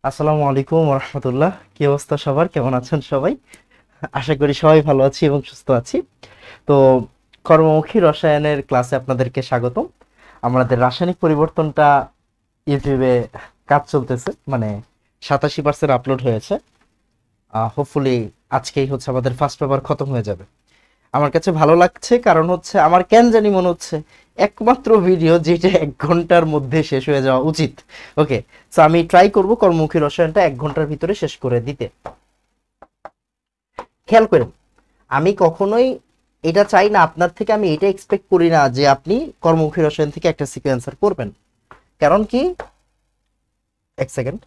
আসসালামু আলাইকুম রহমতুল্লাহ। কি অবস্থা সবার, কেমন আছেন সবাই? আশা করি সবাই ভালো আছি এবং সুস্থ আছি। তো কর্মমুখী রসায়নের ক্লাসে আপনাদেরকে স্বাগতম। আমাদের রাসায়নিক পরিবর্তনটা ইউটিউবে কাজ চলতেছে, মানে 87% আপলোড হয়েছে। হোপফুলি আজকেই হচ্ছে আমাদের ফার্স্ট পেপার খতম হয়ে যাবে। আমার কাছে ভালো লাগছে, কারণ হচ্ছে আমার কেন জানি মনে হচ্ছে একমাত্র ভিডিও যেটা 1 ঘন্টার মধ্যে শেষ হয়ে যাওয়া উচিত। ওকে, তো আমি ট্রাই করব কর্মমুখী রসায়নটা 1 ঘন্টার ভিতরে শেষ করে দিতে। খেয়াল করেন, আমি কখনোই এটা চাই না আপনার থেকে, আমি এটা এক্সপেক্ট করি না যে আপনি কর্মমুখী রসায়ন থেকে একটা সিকোয়েন্সার করবেন। কারণ কি, এক সেকেন্ড,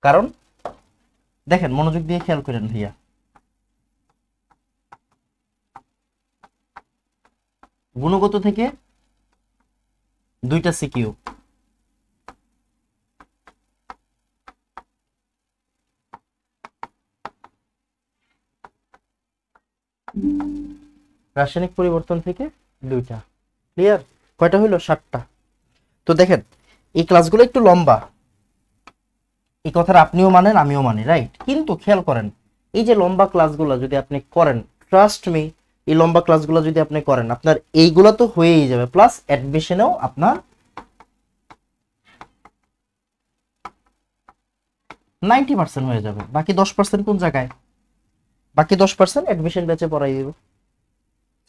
কারণ দেখেন মনোযোগ দিয়ে খেয়াল করেন ভাইয়া, গুণগত থেকে 2টা সিকিউ, রাসায়নিক পরিবর্তন থেকে 2টা। ক্লিয়ার? কয়টা হইলো? 7টা। তো দেখেন, এই ক্লাসগুলো একটু লম্বা, এই কথাটা আপনিও মানেন আমিও মানি, রাইট? কিন্তু খেয়াল করেন, এই যে লম্বা ক্লাসগুলো যদি আপনি করেন, ট্রাস্ট মি, এই লম্বা ক্লাসগুলো যদি আপনি করেন, আপনার এইগুলো তো হয়েই যাবে, প্লাস অ্যাডমিশনেও আপনার 90% হয়ে যাবে। বাকি 10% কোন জায়গায়? বাকি 10% অ্যাডমিশন ব্যাচে পড়াই দিব।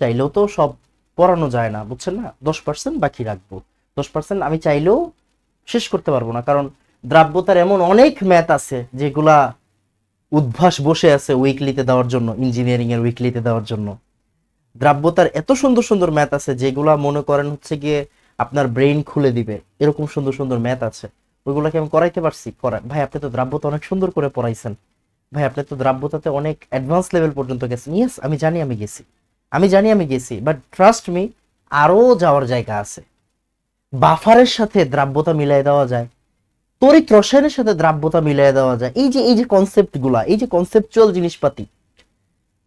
চাইলেও তো সব পড়ানো যায় না, বুঝছেন না? 10% বাকি রাখবো। 10% আমি চাইলেও শেষ করতে পারবো না, কারণ দ্রাব্যতার এমন অনেক ম্যাথ আছে যেগুলা উদ্ভাস বসে আছে উইকলিতে দেওয়ার জন্য, ইঞ্জিনিয়ারিং এর উইকলিতে দেওয়ার জন্য। দ্রাব্যতার এত সুন্দর সুন্দর ম্যাথ আছে যেগুলা মনে করেন হচ্ছে গিয়ে আপনার ব্রেইন খুলে দিবে, এরকম সুন্দর সুন্দর ম্যাথ আছে। ওইগুলাকে আমি করাইতে পারছি, করাই ভাই। আপনি তো দ্রাব্যতা অনেক সুন্দর করে পড়াইছেন ভাই, আপনি তো দ্রাব্যতাতে অনেক অ্যাডভান্স লেভেল পর্যন্ত গেছেন। ইয়েস, আমি জানি আমি গেছি, আমি জানি আমি গেছি, বাট ট্রাস্ট মি, আরো যাওয়ার জায়গা আছে। বাফারের সাথে দ্রাব্যতা মিলাই দেওয়া যায়, তড়িৎ রসায়নের সাথে দ্রাব্যতা মিলাই দেওয়া যায়। এই যে কনসেপ্ট গুলা, এই যে কনসেপচুয়াল জিনিসপাতি,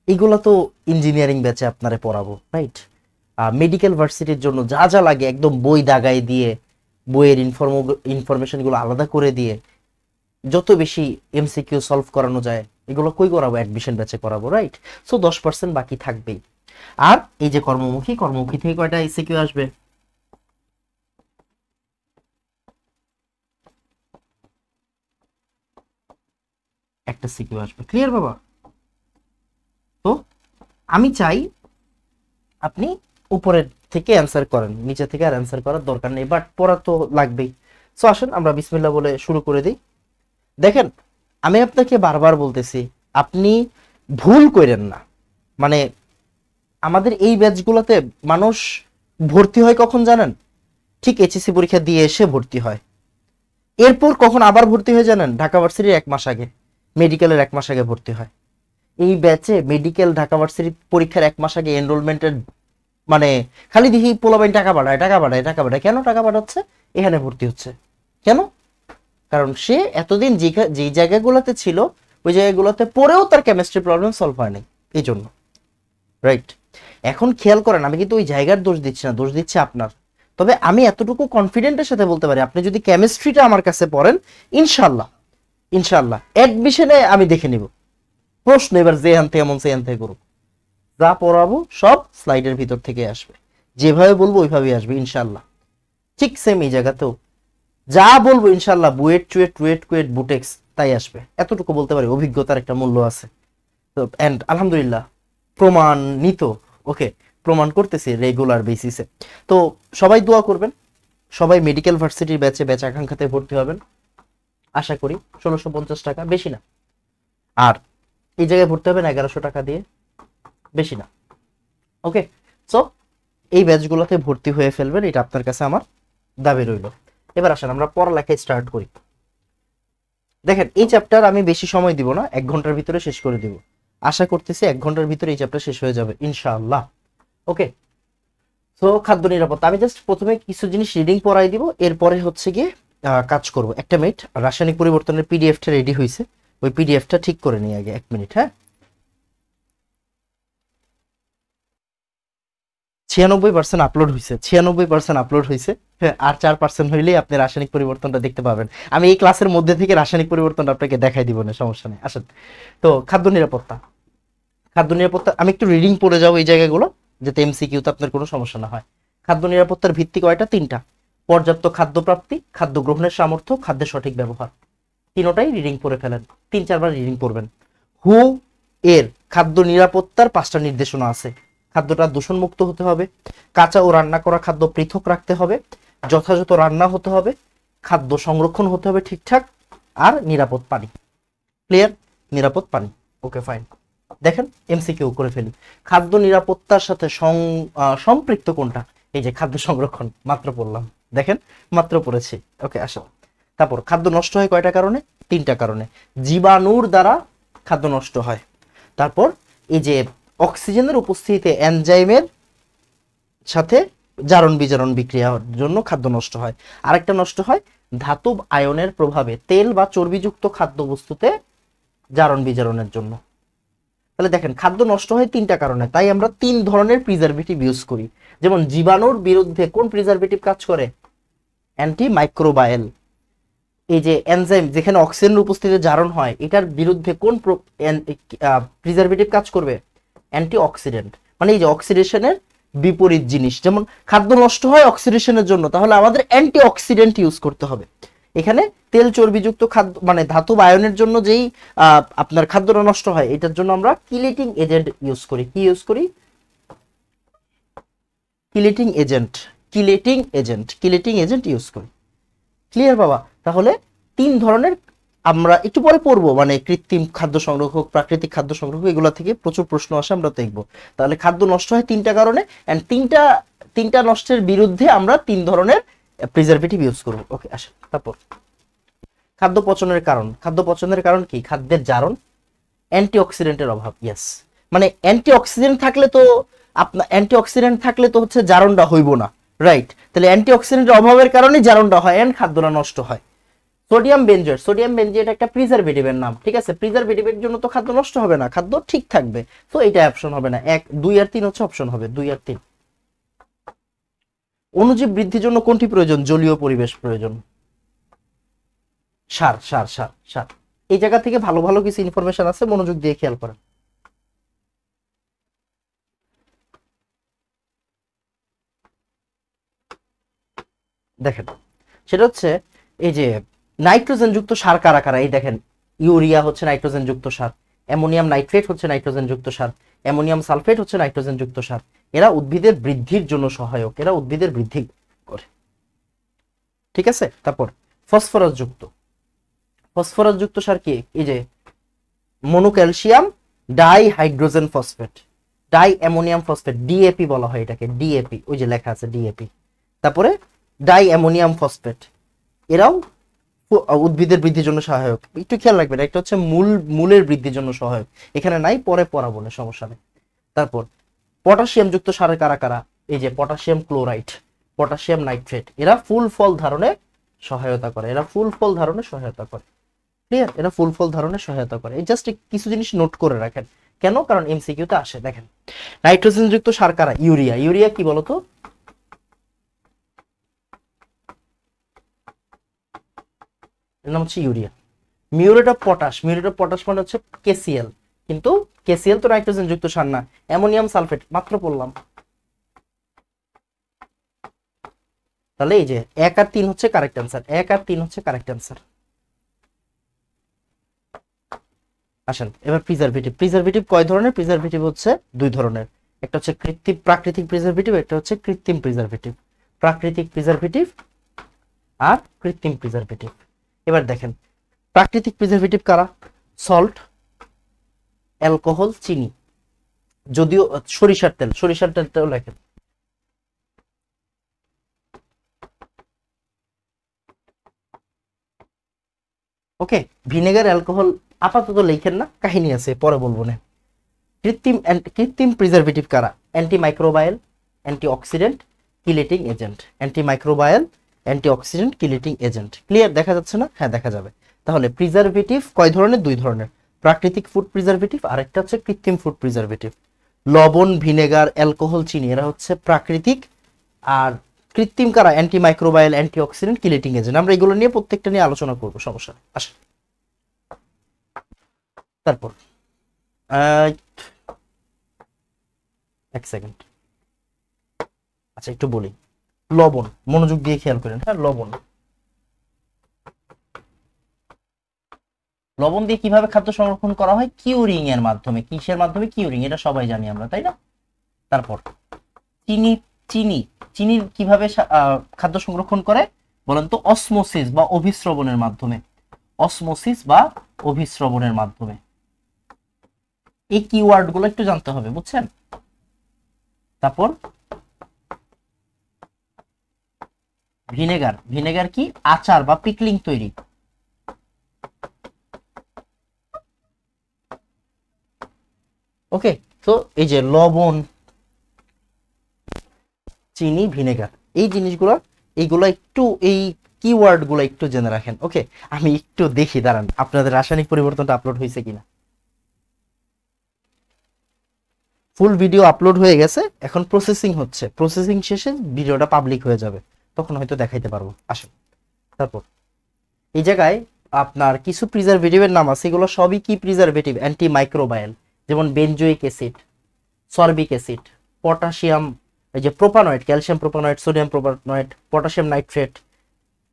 এগুলো তো ইঞ্জিনিয়ারিং ব্যাচে আপনারে পড়াবো, রাইট? মেডিকেল ভার্সিটির জন্য যা যা লাগে একদম বই দাগাই দিয়ে, বইয়ের ইনফরমেশন গুলো আলাদা করে দিয়ে যত বেশি এমসিকিউ সলভ করানো যায়, এগুলো কই করাবো? অ্যাডমিশন ব্যাচে করাবো, রাইট? সো 10% বাকি থাকবেই। আর এই যে কর্মমুখী, কর্মমুখী থেকে কয়টা এসিকিউ আসবে? একটা সিকিউ আসবে। ক্লিয়ার বাবা? তো আমি চাই আপনি উপরের থেকে অ্যান্সার করেন, নিচে থেকে আর অ্যান্সার করার দরকার নেই, বাট পড়া তো লাগবেই। সো আসেন আমরা বিসমিল্লাহ বলে শুরু করে দিই। দেখেন, আমি আপনাকে বারবার বলতেছি, আপনি ভুল করেন না। মানে আমাদের এই ব্যাচগুলোতে মানুষ ভর্তি হয় কখন জানেন? ঠিক এইচএসসি পরীক্ষা দিয়ে এসে ভর্তি হয়। এরপর কখন আবার ভর্তি হয়ে জানেন? ঢাকা ভার্সিটির 1 মাস আগে, মেডিকেলের 1 মাস আগে ভর্তি হয়। এই ব্যাচে মেডিকেল ঢাকা ভার্সিটি পরীক্ষার 1 মাস আগে এনরোলমেন্টের, মানে খালি দেখি পোলাপাইন টাকা বাড়ায় টাকা বাড়ায় টাকা বাড়ায়। কেন টাকা বাড়াচ্ছে? এখানে ভর্তি হচ্ছে কেন? কারণ সে এতদিন যে জায়গাগুলোতে ছিল, ওই জায়গাগুলোতে পড়েও তার কেমিস্ট্রি প্রবলেম সলভ হয়নি, এই জন্য, রাইট? এখন খেয়াল করেন, আমি কিন্তু ওই জায়গার দোষ দিচ্ছি না, দোষ দিচ্ছি আপনার। তবে আমি এতটুকু কনফিডেন্টের সাথে বলতে পারি, আপনি যদি কেমিস্ট্রিটা আমার কাছে পড়েন, ইনশাল্লাহ ইনশাল্লাহ অ্যাডমিশনে আমি দেখে নিব। প্রশ্ন এবার যে আনতে এমন সে আনতে করুক, যা পড়াবো সব স্লাইডের ভিতর থেকে আসবে, যেভাবে বলবো ওইভাবেই আসবে ইনশাল্লাহ। ঠিক সেম এই জায়গাতেও যা বলবো ইনশাল্লাহ, বুয়েট চুয়েট টুয়েট কুয়েট বুটেক্স তাই আসবে, এতটুকু বলতে পারি। অভিজ্ঞতার একটা মূল্য আছে। তো এন্ড আলহামদুলিল্লাহ প্রমাণিত। ওকে, প্রমাণ করতেছি রেগুলার বেসিসে। তো সবাই দোয়া করবেন, সবাই মেডিকেল ভার্সিটির ব্যাচে ব্যাচ আকাঙ্ক্ষাতে ভর্তি হবেন। আশা করি 1650 টাকা, বেশি না। আর এই জায়গায় ভর্তি হবেন 1100 টাকা দিয়ে, বেশি না। ওকে, সো এই ব্যাচগুলোতে ভর্তি হয়ে ফেলবেন, এটা আপনার কাছে আমার দাবি রইল। এবার আসেন আমরা পড়ালেখায় স্টার্ট করি। দেখেন, এই চ্যাপ্টার আমি বেশি সময় দিব না, 1 ঘন্টার ভিতরে শেষ করে দিব। আশা করতেছি 1 ঘন্টার ভিতরে এই চ্যাপ্টার শেষ হয়ে যাবে ইনশাআল্লাহ। ওকে, তো খাদ্য নিরাপত্তা, আমি জাস্ট প্রথমে কিছু জিনিস রিডিং পড়াই দিব, এরপরে হচ্ছে গিয়ে কাজ করব। একটা মিনিট, রাসায়নিক পরিবর্তনের পিডিএফটা রেডি হয়েছে, ওই পিডিএফটা ঠিক করে নিই আগে, 1 মিনিট। হ্যাঁ, 96% আপলোড হয়েছে, 96% আপলোড হয়েছে। হ্যাঁ, আর 4% হইলেই আপনি রাসায়নিক পরিবর্তনটা দেখতে পাবেন। আমি এই ক্লাসের মধ্যে থেকে রাসায়নিক পরিবর্তনটা আপনাকে দেখাই দিব না, সমস্যা নেই, আসেন। তো খাদ্য নিরাপত্তা, খাদ্য নিরাপত্তা আমি একটু রিডিং পড়ে যাবো এই জায়গাগুলো, যাতে এমসিকিউতে আপনার কোনো সমস্যা না হয়। খাদ্য নিরাপত্তার ভিত্তি কয়টা? 3টা। পর্যাপ্ত খাদ্য প্রাপ্তি, খাদ্য গ্রহণের সামর্থ্য, খাদ্যের সঠিক ব্যবহার। তিনোটাই রিডিং পড়ে ফেলেন, 3-4 বার রিডিং পড়বেন। হু এর খাদ্য নিরাপত্তার 5টা নির্দেশনা আছে। খাদ্যটা দূষণমুক্ত হতে হবে, কাঁচা ও রান্না করা খাদ্য পৃথক রাখতে হবে, যথাযথ রান্না হতে হবে, খাদ্য সংরক্ষণ হতে হবে ঠিকঠাক, আর নিরাপদ পানি। ক্লিয়ার? নিরাপদ পানি, ওকে ফাইন। দেখেন এমসিকিউ করে ফেলি। খাদ্য নিরাপত্তার সাথে সম্পৃক্ত কোনটা? এই যে খাদ্য সংরক্ষণ, মাত্র পড়লাম, দেখেন মাত্র পড়েছি। ওকে আসো, তারপর খাদ্য নষ্ট হয় কয়টা কারণে? 3টা কারণে। জীবাণুর দ্বারা খাদ্য নষ্ট হয়, তারপর এই যে অক্সিজেনের উপস্থিতিতে এনজাইমের সাথে জারণ বিজারণ বিক্রিয়ার জন্য খাদ্য নষ্ট হয়। আরেকটা নষ্ট হয় ধাতব আয়নের প্রভাবে তেল বা চর্বিযুক্ত খাদ্যবস্তুতে জারণ বিজারণের জন্য। তাহলে দেখেন খাদ্য নষ্ট হয় 3টা কারণে, তাই আমরা 3 ধরনের প্রিজারভেটিভ ইউজ করি। যেমন জীবাণুর বিরুদ্ধে কোন প্রিজারভেটিভ কাজ করে? Anti microbial. এই যে এনজাইম যেখানে অক্সিজেনের উপস্থিতিতে জারণ হয়, এটার বিরুদ্ধে কোন প্রিজারভেটিভ কাজ করবে? Anti oxidant. মানে এই যে অক্সিডেশনের বিপরীত জিনিস, যেমন খাদ্য নষ্ট হয় অক্সিডেশনের জন্য, তাহলে আমাদের অ্যান্টি অক্সিডেন্ট ইউজ করতে হবে। এখানে তেল চর্বিযুক্ত খাদ্য মানে ধাতব আয়নের জন্য যেই আপনার খাদ্যটা নষ্ট হয়, এটার জন্য আমরা কিলেটিং এজেন্ট ইউজ করি। কি ইউজ করি? Chelating agent, chelating agent, chelating agent use করি। ক্লিয়ার বাবা? তাহলে 3 ধরনের আমরা একটু পরে পড়বো, মানে কৃত্রিম খাদ্য সংরক্ষক, প্রাকৃতিক খাদ্য সংরক্ষক, এগুলো থেকে প্রচুর প্রশ্ন আসে, আমরা দেখবো। তাহলে খাদ্য নষ্ট হয় 3টা কারণে, এন্ড 3টা নষ্টের বিরুদ্ধে আমরা 3 ধরনের প্রিজারভেটিভ ইউজ করব। ওকে আসেন, তারপর খাদ্য পচনের কারণ। খাদ্য পচনের কারণ কি? খাদ্যের জারণ, অ্যান্টিঅক্সিডেন্টের অভাব। ইয়েস, মানে অ্যান্টিঅক্সিডেন্ট থাকলে তো আপনার অ্যান্টিঅক্সিডেন্ট থাকলে তো হচ্ছে জারণটা হইব না, রাইট? তাহলে অ্যান্টিঅক্সিডেন্টের অভাবের কারণে জারণটা হয় এন্ড খাদ্যটা নষ্ট হয়। সোডিয়াম বেনজয়েট, সোডিয়াম বেনজয়েট একটা প্রিজারভেটিভের নাম, ঠিক আছে? প্রিজারভেটিভের জন্য তো খাদ্য নষ্ট হবে না, খাদ্য ঠিক থাকবে, তো এটা অপশন হবে না। 1, 2 আর 3 হচ্ছে অপশন হবে, 2 আর 3। অণুজীব বৃদ্ধির জন্য কোনটি প্রয়োজন? জলীয় পরিবেশ প্রয়োজন। সার, সার, সার, সার। এই জায়গা থেকে ভালো ভালো কিছু ইনফরমেশন আছে, মনোযোগ দিয়ে খেয়াল করেন। দেখেন সেটা হচ্ছে এই যে নাইট্রোজেন যুক্ত সার কারা কারা? এই দেখেন, ইউরিয়া হচ্ছে নাইট্রোজেন যুক্ত সার, অ্যামোনিয়াম নাইট্রেট হচ্ছে নাইট্রোজেন যুক্ত সার, অ্যামোনিয়াম সালফেট হচ্ছে নাইট্রোজেন যুক্ত সার। এরা উদ্ভিদের বৃদ্ধির জন্য সহায়ক, এরা উদ্ভিদের বৃদ্ধি করে, ঠিক আছে? তারপর ফসফরাস যুক্ত, ফসফরাস যুক্ত সার কি? এই যে monocalcium dihydrogen phosphate, diammonium phosphate, DAP বলা হয় এটাকে, ডিএপি, ওই যে লেখা আছে ডিএপি। তারপরে ডাই অ্যামোনিয়াম ফসফেট, এরাও উদ্ভিদের বৃদ্ধির জন্য সহায়ক। একটু খেয়াল রাখবেন, একটা হচ্ছে মূলের বৃদ্ধির জন্য সহায়ক, এখানে নাই, পরে পড়াবো না, সমস্যা নেই। তারপর পটাশিয়াম যুক্ত সারের কারা কারা? এই যে পটাশিয়াম ক্লোরাইড, পটাশিয়াম নাইট্রেট, এরা ফুল ফল ধারণে সহায়তা করে, এরা ফুল ফল ধারণে সহায়তা করে। ক্লিয়ার? এরা ফুল ফল ধারণে সহায়তা করে। এই জাস্ট কিছু জিনিস নোট করে রাখেন, কেন? কারণ এমসিকিউ তে আসে। দেখেন নাইট্রোজেন যুক্ত সার কারা? ইউরিয়া। ইউরিয়া কি বলতো? এর নাম হচ্ছে urea. Muriate of potash, muriate of potash মানে হচ্ছে কেসিএল, কিন্তু কেসিএল তো নাইট্রোজেন যুক্ত সার না। অ্যামোনিয়াম সালফেট মাত্র পড়লাম। তাহলে এই যে 1 আর 3 হচ্ছে কারেক্ট অ্যান্সার, 1 আর 3 হচ্ছে কারেক্ট অ্যান্সার। আসেন এবার প্রিজারভেটিভ। প্রিজারভেটিভ কয় ধরনের? প্রিজারভেটিভ হচ্ছে 2 ধরনের, একটা হচ্ছে কৃত্রিম প্রাকৃতিক প্রিজারভেটিভ, একটা হচ্ছে কৃত্রিম প্রিজারভেটিভ। প্রাকৃতিক প্রিজারভেটিভ আর কৃত্রিম প্রিজারভেটিভ। এবার দেখেন প্রাকৃতিক প্রিজারভেটিভ কারা? সল্ট, অ্যালকোহল, চিনি, যদিও সরিষার তেল, সরিষার তেলটাও লেখেন। ওকে, ভিনেগার, অ্যালকোহল আপাতত লেখেন না, কাহিনী আছে পরে বলবো না। কৃত্রিম প্রিজারভেটিভ কারা? Anti microbial, anti oxidant, chelating agent. Anti microbial, anti oxidant, chelating agent. Clear? দেখা যাচ্ছে না? হ্যাঁ দেখা যাবে। তাহলে প্রিজারভেটিভ কয় ধরনের? 2 ধরনের, প্রাকৃতিক ফুড প্রিজারভেটিভ আর একটা হচ্ছে কৃত্রিম ফুড প্রিজারভেটিভ। লবণ, ভিনেগার, অ্যালকোহল, চিনি এরা হচ্ছে প্রাকৃতিক, আর কৃত্রিম কারা? Antimicrobial, antioxidant, chelating agent. আমরা এগুলো নিয়ে প্রত্যেকটা নিয়ে আলোচনা করবো, সমস্যা নেই। আসে তারপর এক সেকেন্ড, আচ্ছা একটু বলি। লবণ, মনোযোগ দিয়ে খেয়াল করেন, হ্যাঁ লবণ। লবণ দিয়ে কিভাবে খাদ্য সংরক্ষণ করা হয়? কিউরিং এর মাধ্যমে। কিসের মাধ্যমে? কিউরিং, এটা সবাই জানি আমরা, তাই না? তারপর চিনি, চিনি চিনির কিভাবে খাদ্য সংরক্ষণ করে বলেন তো? অসমোসিস বা অভিস্রবণের মাধ্যমে। অসমোসিস বা অভিস্রবণের মাধ্যমে। এই কিওয়ার্ড গুলো একটু জানতে হবে, বুঝছেন? তারপর ভিনেগার, ভিনেগার কি? আচার বা পিকলিং তৈরি। ওকে, তো এই যে লবণ, চিনি, ভিনেগার, এই জিনিসগুলো, এইগুলো একটু, এই কিওয়ার্ড গুলো একটু জেনে রাখেন। ওকে, আমি একটু দেখি, দাঁড়ান আপনাদের রাসায়নিক পরিবর্তনটা আপলোড হয়েছে কিনা। ফুল ভিডিও আপলোড হয়ে গেছে, এখন প্রসেসিং হচ্ছে, প্রসেসিং শেষে ভিডিওটা পাবলিক হয়ে যাবে, তখন হয়তো দেখাইতে পারবো। আসেন তারপর এই জায়গায় আপনার কিছু প্রিজারভেটিভের নাম আছে, এগুলো সবই কি প্রিজারভেটিভ? অ্যান্টি মাইক্রোবায়াল, যেমন বেনজোইক অ্যাসিড, সরবিক অ্যাসিড, পটাশিয়াম, এই যে propanoate, calcium propanoate, sodium propanoate, potassium nitrate,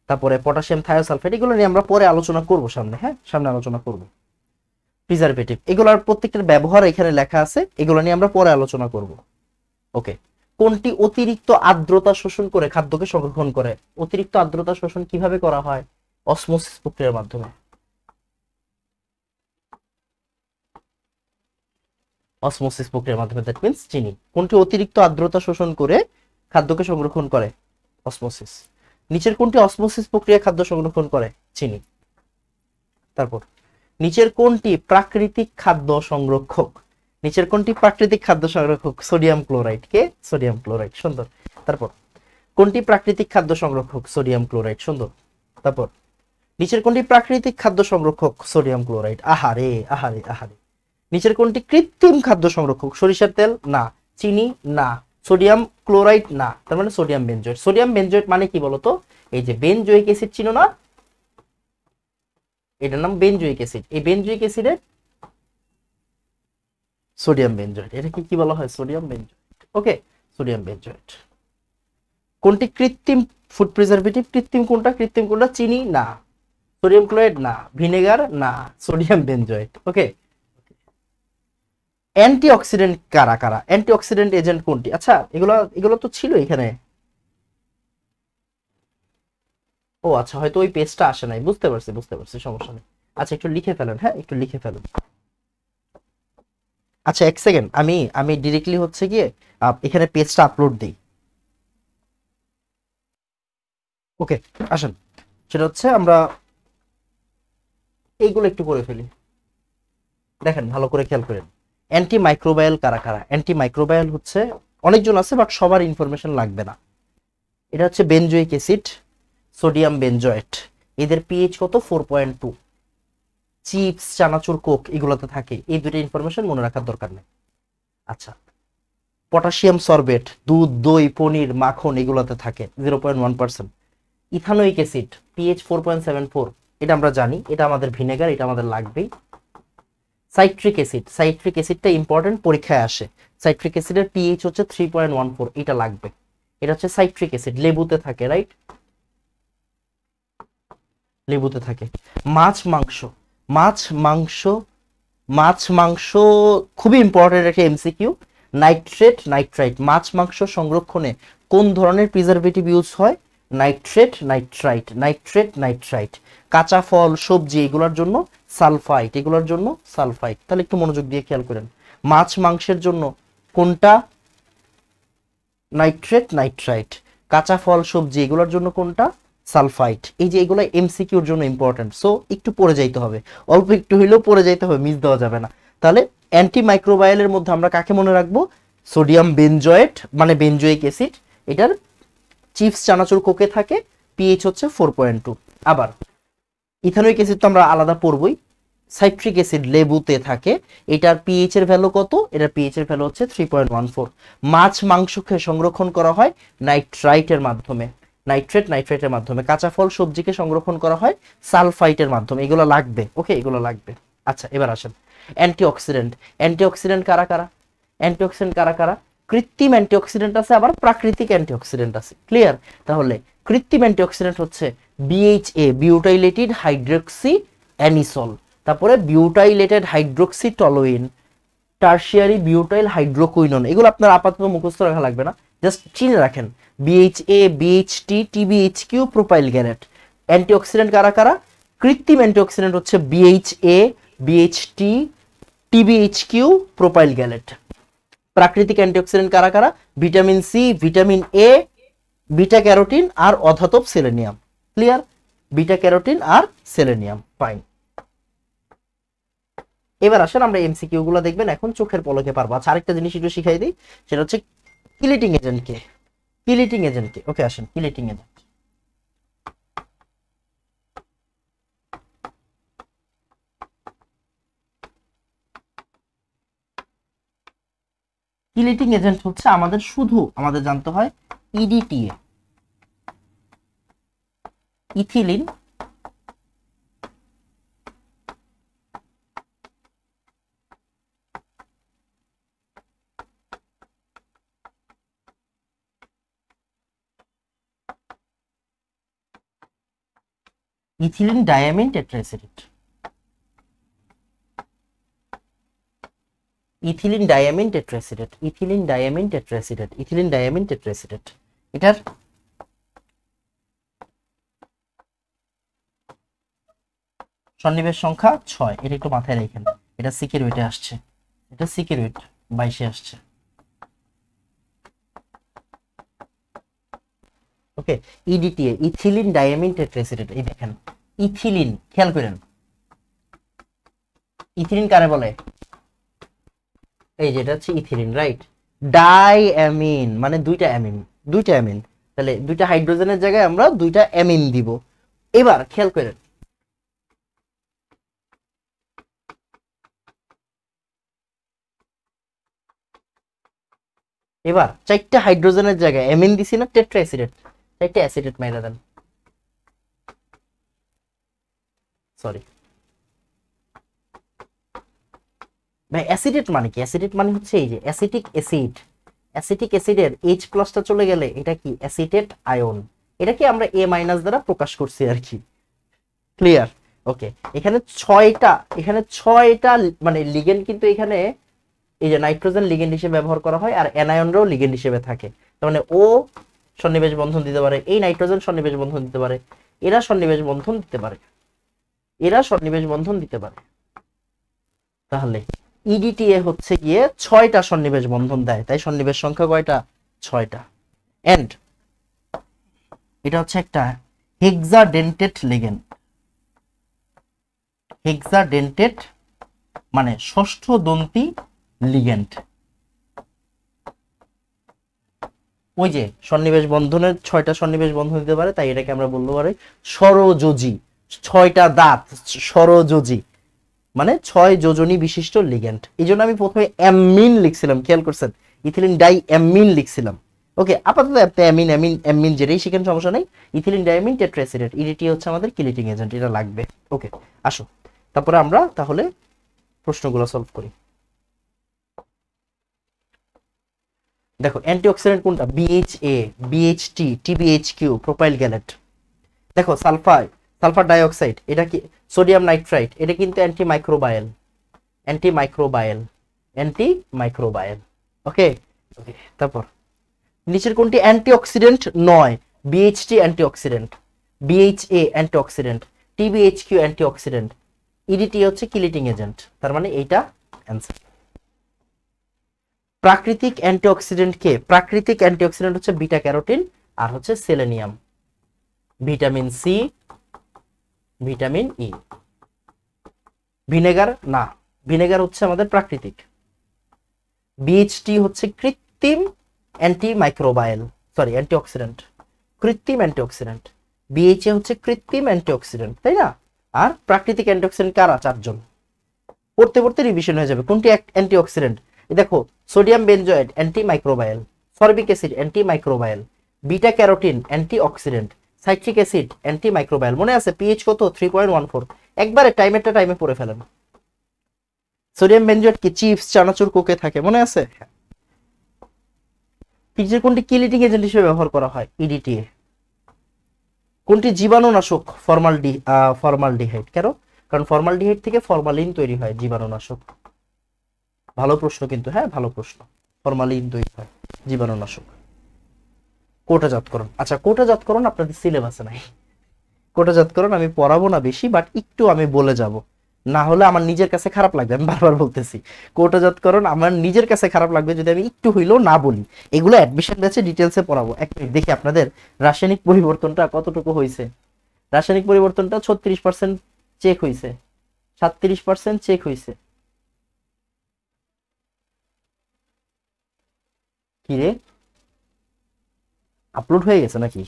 তারপরে পটাশিয়াম থায়োসালফেট, এগুলো নিয়ে আমরা পরে আলোচনা করব সামনে, হ্যাঁ সামনে আলোচনা করব। প্রিজারভেটিভ এগুলোর প্রত্যেকটার ব্যবহার এখানে লেখা আছে, এগুলো নিয়ে আমরা পরে আলোচনা করব। ওকে, কোনটি অতিরিক্ত আর্দ্রতা শোষণ করে খাদ্যকে সংরক্ষণ করে? অতিরিক্ত আর্দ্রতা শোষণ কিভাবে করা হয়? অসমোসিস প্রক্রিয়ার মাধ্যমে। অসমোসিস প্রক্রিয়ার মাধ্যমে, দ্যাট মিন্স চিনি। কোনটি অতিরিক্ত আর্দ্রতা শোষণ করে খাদ্যকে সংরক্ষণ করে? অসমোসিস। নিচের কোনটি অসমোসিস প্রক্রিয়া খাদ্য সংরক্ষণ করে? চিনি। তারপর নিচের কোনটি প্রাকৃতিক খাদ্য সংরক্ষক? নিচের কোনটি প্রাকৃতিক খাদ্য সংরক্ষক? Sodium chloride. কে? Sodium chloride. সুন্দর। তারপর কোনটি প্রাকৃতিক খাদ্য সংরক্ষক? Sodium chloride. সুন্দর। তারপর নিচের কোনটি প্রাকৃতিক খাদ্য সংরক্ষক? Sodium chloride. আহারে আহারে আহারে। নিচের কোনটি কৃত্রিম খাদ্য সংরক্ষক? সরিষার তেল? না। চিনি? না। Sodium chloride? না। তার মানে সোডিয়াম বেনজয়েট। সোডিয়াম বেনজয়েট মানে কি বলতো? এই যে বেনজোইক অ্যাসিড ছিল না, এটার নাম বেনজোইক অ্যাসিড। এই বেনজোইক অ্যাসিডের সোডিয়াম বেনজয়েট, এটাকে কি বলা হয়? Sodium benzoate. Okay, sodium benzoate. কোনটি কৃত্রিম ফুড প্রিজারভেটিভ? কৃত্রিম কোনটা? কৃত্রিম কোনটা? চিনি? না। Sodium chloride? না। ভিনেগার? না। Sodium benzoate. ওকে, অ্যান্টিঅক্সিডেন্ট কারা কারা? অ্যান্টিঅক্সিডেন্ট এজেন্ট কোনটি? আচ্ছা এগুলো এগুলো তো ছিল এখানে। ও আচ্ছা, হয়তো ওই পেজটা আসে নাই, বুঝতে পারছি বুঝতে পারছি, সমস্যা নেই। আচ্ছা একটু লিখে ফেলেন, হ্যাঁ একটু লিখে ফেলেন। আচ্ছা এক সেকেন্ড, আমি আমি ডিরেক্টলি হচ্ছে গিয়ে এখানে পেজটা আপলোড দিই। ওকে, আসেন, সেটা হচ্ছে আমরা এইগুলো একটু করে ফেলি। দেখেন ভালো করে খেয়াল করেন, অ্যান্টি মাইক্রোবায়াল কারা কারা? অ্যান্টি মাইক্রোবায়াল হচ্ছে অনেকজন আছে, বাট সবার ইনফরমেশন লাগবে না। এটা হচ্ছে বেনজোইক অ্যাসিড, সোডিয়াম বেনজয়েট, এদের পিএইচ কত? 4.2। চিপস, চানাচুর, কোক এগুলোতে থাকে, এই দুটো ইনফরমেশন মনে রাখার দরকার নেই। আচ্ছা, পটাশিয়াম সরবেট, দুধ, দই, পনির, মাখন এগুলোতে থাকে 0.1%। ইথানোইক অ্যাসিড, পিএইচ 4.74, এটা আমরা জানি, এটা আমাদের ভিনেগার, এটা আমাদের লাগবেই। সাইট্রিক অ্যাসিড, সাইট্রিক অ্যাসিডটা ইম্পর্টেন্ট, পরীক্ষায় আসে। সাইট্রিক অ্যাসিডের পিএইচ হচ্ছে 3.14, এটা লাগবে। এটা হচ্ছে সাইট্রিক অ্যাসিড, লেবুতে থাকে, রাইট? লেবুতে থাকে। মাছ, মাংস, মাছ মাংস, মাছ মাংস খুবই ইম্পর্টেন্ট একটা এমসিকিউ। নাইট্রেট, নাইট্রাইট, মাছ মাংস সংরক্ষণে কোন ধরনের প্রিজারভেটিভ ইউজ হয়? Nitrate, nitrite, nitrate, nitrite. কাঁচা ফল, সবজি এগুলোর জন্য সালফাইট, এগুলোর জন্য সালফাইট। তাহলে একটু মনোযোগ দিয়ে খেয়াল করেন, মাছ মাংসের জন্য কোনটা? Nitrate, nitrite. কাঁচা ফল, সবজি এগুলোর জন্য কোনটা? সালফাইট। এই যে এগুলো এমসিকিউর জন্য ইম্পর্টেন্ট, সো একটু পড়ে যাইতে হবে, অল্প একটু হইলেও পড়ে যাইতে হবে, মিস দেওয়া যাবে না। তাহলে অ্যান্টি মাইক্রোবায়ালের মধ্যে আমরা কাকে মনে রাখবো? সোডিয়াম বেনজয়েট মানে বেনজোইক অ্যাসিড, এটার চিপস, চানাচুর, কোকে থাকে, পিএইচ হচ্ছে 4.2। আবার ইথানোইক অ্যাসিড তো আমরা আলাদা পড়বই, সাইট্রিক অ্যাসিড লেবুতে থাকে, এটার পিএইচ এর ভ্যালু কত? এটার পিএইচ এর ভ্যালু হচ্ছে 3.14। মাছ মাংসকে সংরক্ষণ করা হয় নাইট্রাইটের মাধ্যমে, নাইট্রেটের মাধ্যমে। কাঁচা ফল সবজিকে সংরক্ষণ করা হয় সালফাইটের মাধ্যমে। এগুলো লাগবে, ওকে, এগুলো লাগবে। আচ্ছা, এবার আসেন অ্যান্টিঅক্সিডেন্ট। অ্যান্টিঅক্সিডেন্ট কারা কারা? অ্যান্টিঅক্সিডেন্ট কারা কারা? কৃত্রিম অ্যান্টিঅক্সিডেন্ট আছে, আবার প্রাকৃতিক অ্যান্টিঅক্সিডেন্ট আছে। ক্লিয়ার? তাহলে কৃত্রিম অ্যান্টিঅক্সিডেন্ট হচ্ছে বিএইচএ, বিউটাইলেটেড হাইড্রক্সি অ্যানিসল, তারপরে বিউটাইলেটেড hydroxy toluene, tertiary butyl hydroquinone. এগুলো আপনার আপাতত মুখস্থ রাখা লাগবে না, জাস্ট চিনে রাখেন। BHA, BHT, TBHQ, propyl gallate. Antioxidant কারা কারা? কৃত্রিম অ্যান্টিঅক্সিডেন্ট হচ্ছে BHA, BHT, TBHQ, propyl gallate. প্রাকৃতিক অ্যান্টিঅক্সিডেন্ট কারা কারা? Vitamin C, vitamin A, beta carotene আর অধাতব সেলেনিয়াম। ক্লিয়ার? বিটা ক্যারোটিন আর সেলেনিয়াম, ফাইন। এবার আসেন আমরা এমসিকিউ গুলো দেখবেন এখন চোখের পলকে পারবো। আচ্ছা, আরেকটা জিনিস একটু শিখাই দিই, সেটা হচ্ছে কিলিটিং এজেন্টকে। কিলিটিং এজেন্টকে, ওকে, আসেন কিলিটিং এজেন্ট। কিলিটিং এজেন্ট হচ্ছে আমাদের শুধু আমাদের জানতে হয় EDTA, ethylene ethylene diamine tetraacetate, ethylene diamine tetraacetate, ethylene diamine tetraacetate, ethylene diamine tetraacetate. এটার সন্নিবেশ সংখ্যা 6। এটা একটু মাথায় রাখেন, এটা সিকের ওয়েটে আসছে, এটা সিকের ওয়েট 22 আসছে। ওকে, ইডিটিএ, ইথিলিন ডায়ামিন টেট্রাএসিডেট। এই দেখেন ইথিলিন, খেয়াল করেন ইথিলিন কারে বলে? এই যেটা হচ্ছে ইথিলিন, রাইট? ডাইঅ্যামিন মানে দুইটা অ্যামিন, দুইটা অ্যামিন, তাহলে দুইটা হাইড্রোজেনের জায়গায় আমরা দুইটা অ্যামিন দিব। এবার খেয়াল করেন, এবার চারটা হাইড্রোজেনের জায়গায় অ্যামিন দিছি না, টেট্রাএসিডেট, চারটা অ্যাসিডেট মাইরা দেন। সরি ভাই, অ্যাসিডেট মানে কি? অ্যাসিডেট মানে হচ্ছে এই যে অ্যাসিটিক অ্যাসিড, অ্যাসিটিক অ্যাসিডের H প্লাসটা চলে গেলে এটা কি? Acetate ion. এটাকে আমরা A মাইনাস দ্বারা প্রকাশ করছি আর কি। ক্লিয়ার? ওকে, এখানে ছয়টা মানে লিগেন্ড, কিন্তু এখানে এই যে নাইট্রোজেন লিগেন্ড হিসেবে ব্যবহার করা হয় আর অ্যানায়নরাও লিগেন্ড হিসেবে থাকে। তার মানে ও সন্নিবেশ বন্ধন দিতে পারে, এই নাইট্রোজেন সন্নিবেশ বন্ধন দিতে পারে, এরা সন্নিবেশ বন্ধন দিতে পারে, এরা সন্নিবেশ বন্ধন দিতে পারে। তাহলে ইডিটিএ হচ্ছে গিয়ে 6টা সন্নিবেশ বন্ধন দেয়, তাই সন্নিবেশ সংখ্যা কয়টা? 6টা। এন্ড এটা হচ্ছে একটা হেক্সাডেন্টেট লিগেন্ড। হেক্সাডেন্টেট মানে ষষ্ঠ দন্তি লিগেন্ড। ওই যে সন্নিবেশ বন্ধনের 6টা সন্নিবেশ বন্ধন দিতে পারে, তাই এটাকে আমরা বলতে পারি স্বরযোজী। 6টা দাঁত, স্বরযোজী মানে 6 যোজনী বিশিষ্ট লিগ্যান্ড। এই জন্য আমি প্রথমে অ্যামিন লিখছিলাম, খেয়াল করছেন? Ethylene die amine লিখছিলাম। ওকে, আপাতত অ্যামিন অ্যামিন অ্যামিন যেটাই শিখেন সমস্যা নেই। ইথিলিন ডায়ামিন টেট্রাএসিডেট, ইডিটি হচ্ছে আমাদের কিলিটিং এজেন্ট, এটা লাগবে। ওকে, আসো তারপরে আমরা তাহলে প্রশ্নগুলো সলভ করি। দেখো অ্যান্টিঅক্সিডেন্ট কোনটা? BHA, BHT, TBHQ, propyl gallate. দেখো সালফার ডাইঅক্সাইড, এটা কি? সোডিয়াম নাইট্রাইট, এটা কিন্তু antimicrobial, antimicrobial, antimicrobial. Okay okay, তারপর নিচের কোনটি অ্যান্টিঅক্সিডেন্ট নয়? BHT antioxidant, BHA antioxidant, TBHQ antioxidant, EDT হচ্ছে কিলিটিং এজেন্ট, তার মানে এইটা অ্যান্সার। প্রাকৃতিক অ্যান্টিঅক্সিডেন্ট কে? প্রাকৃতিক অ্যান্টিঅক্সিডেন্ট হচ্ছে বিটা ক্যারোটিন আর হচ্ছে selenium, vitamin C, vitamin E. Vinegar না, ভিনেগার হচ্ছে আমাদের প্রাকৃতিক। বিএইচটি হচ্ছে কৃত্রিম অ্যান্টি মাইক্রোবায়াল, সরি অ্যান্টিঅক্সিডেন্ট, কৃত্রিম অ্যান্টিঅক্সিডেন্ট। বিএইচএ হচ্ছে কৃত্রিম অ্যান্টিঅক্সিডেন্ট, তাই না? আর প্রাকৃতিক অ্যান্টিঅক্সিডেন্ট কারা? 4 জন। পড়তে পড়তে রিভিশন হয়ে যাবে। কোনটি অ্যান্টিঅক্সিডেন্ট? দেখো, sodium benzoate antimicrobial, sorbic acid antimicrobial, beta carotene antioxidant, citric acid antimicrobial. মনে আছে পিএইচ কত? 3.14। একবারে টাইমে পড়ে ফেলেন। সোডিয়াম বেনজয়েড কি চিপস, চানাচুর, কোকে থাকে, মনে আছে? পিচের কোনটি কিলিটিং এজেন্ট হিসেবে ব্যবহার করা হয়? ইডিটিএ। কোনটি জীবাণুনাশক? ফর্মালডিহাইড। কেন? কারণ ফর্মালডিহাইড থেকে ফরমালিন তৈরি হয়, জীবাণুনাশক। ভালো প্রশ্ন কিন্তু, হ্যাঁ ভালো প্রশ্ন। ফরমালিন তৈরি হয়, জীবাণুনাশক। কোটাজাতকরণ। আচ্ছা, কোটাজাতকরণ আপনাদের সিলেবাসে নাই। কোটাজাতকরণ আমি পড়াবো না বেশি, বাট একটু আমি বলে যাব, না হলে আমার নিজের কাছে খারাপ লাগবে। আমি বারবার বলতেছি, কোটাজাতকরণ আমার নিজের কাছে খারাপ লাগবে যদি আমি একটু হইলেও না বলি। এগুলো অ্যাডমিশন ব্যাচে ডিটেলসে পড়াবো। এক মিনিট দেখি আপনাদের রাসায়নিক পরিবর্তনটা কতটুকু হয়েছে। রাসায়নিক পরিবর্তনটা 36% চেক হয়েছে, 37% চেক হয়েছে। কি রে, আপলোড হয়ে গেছে নাকি?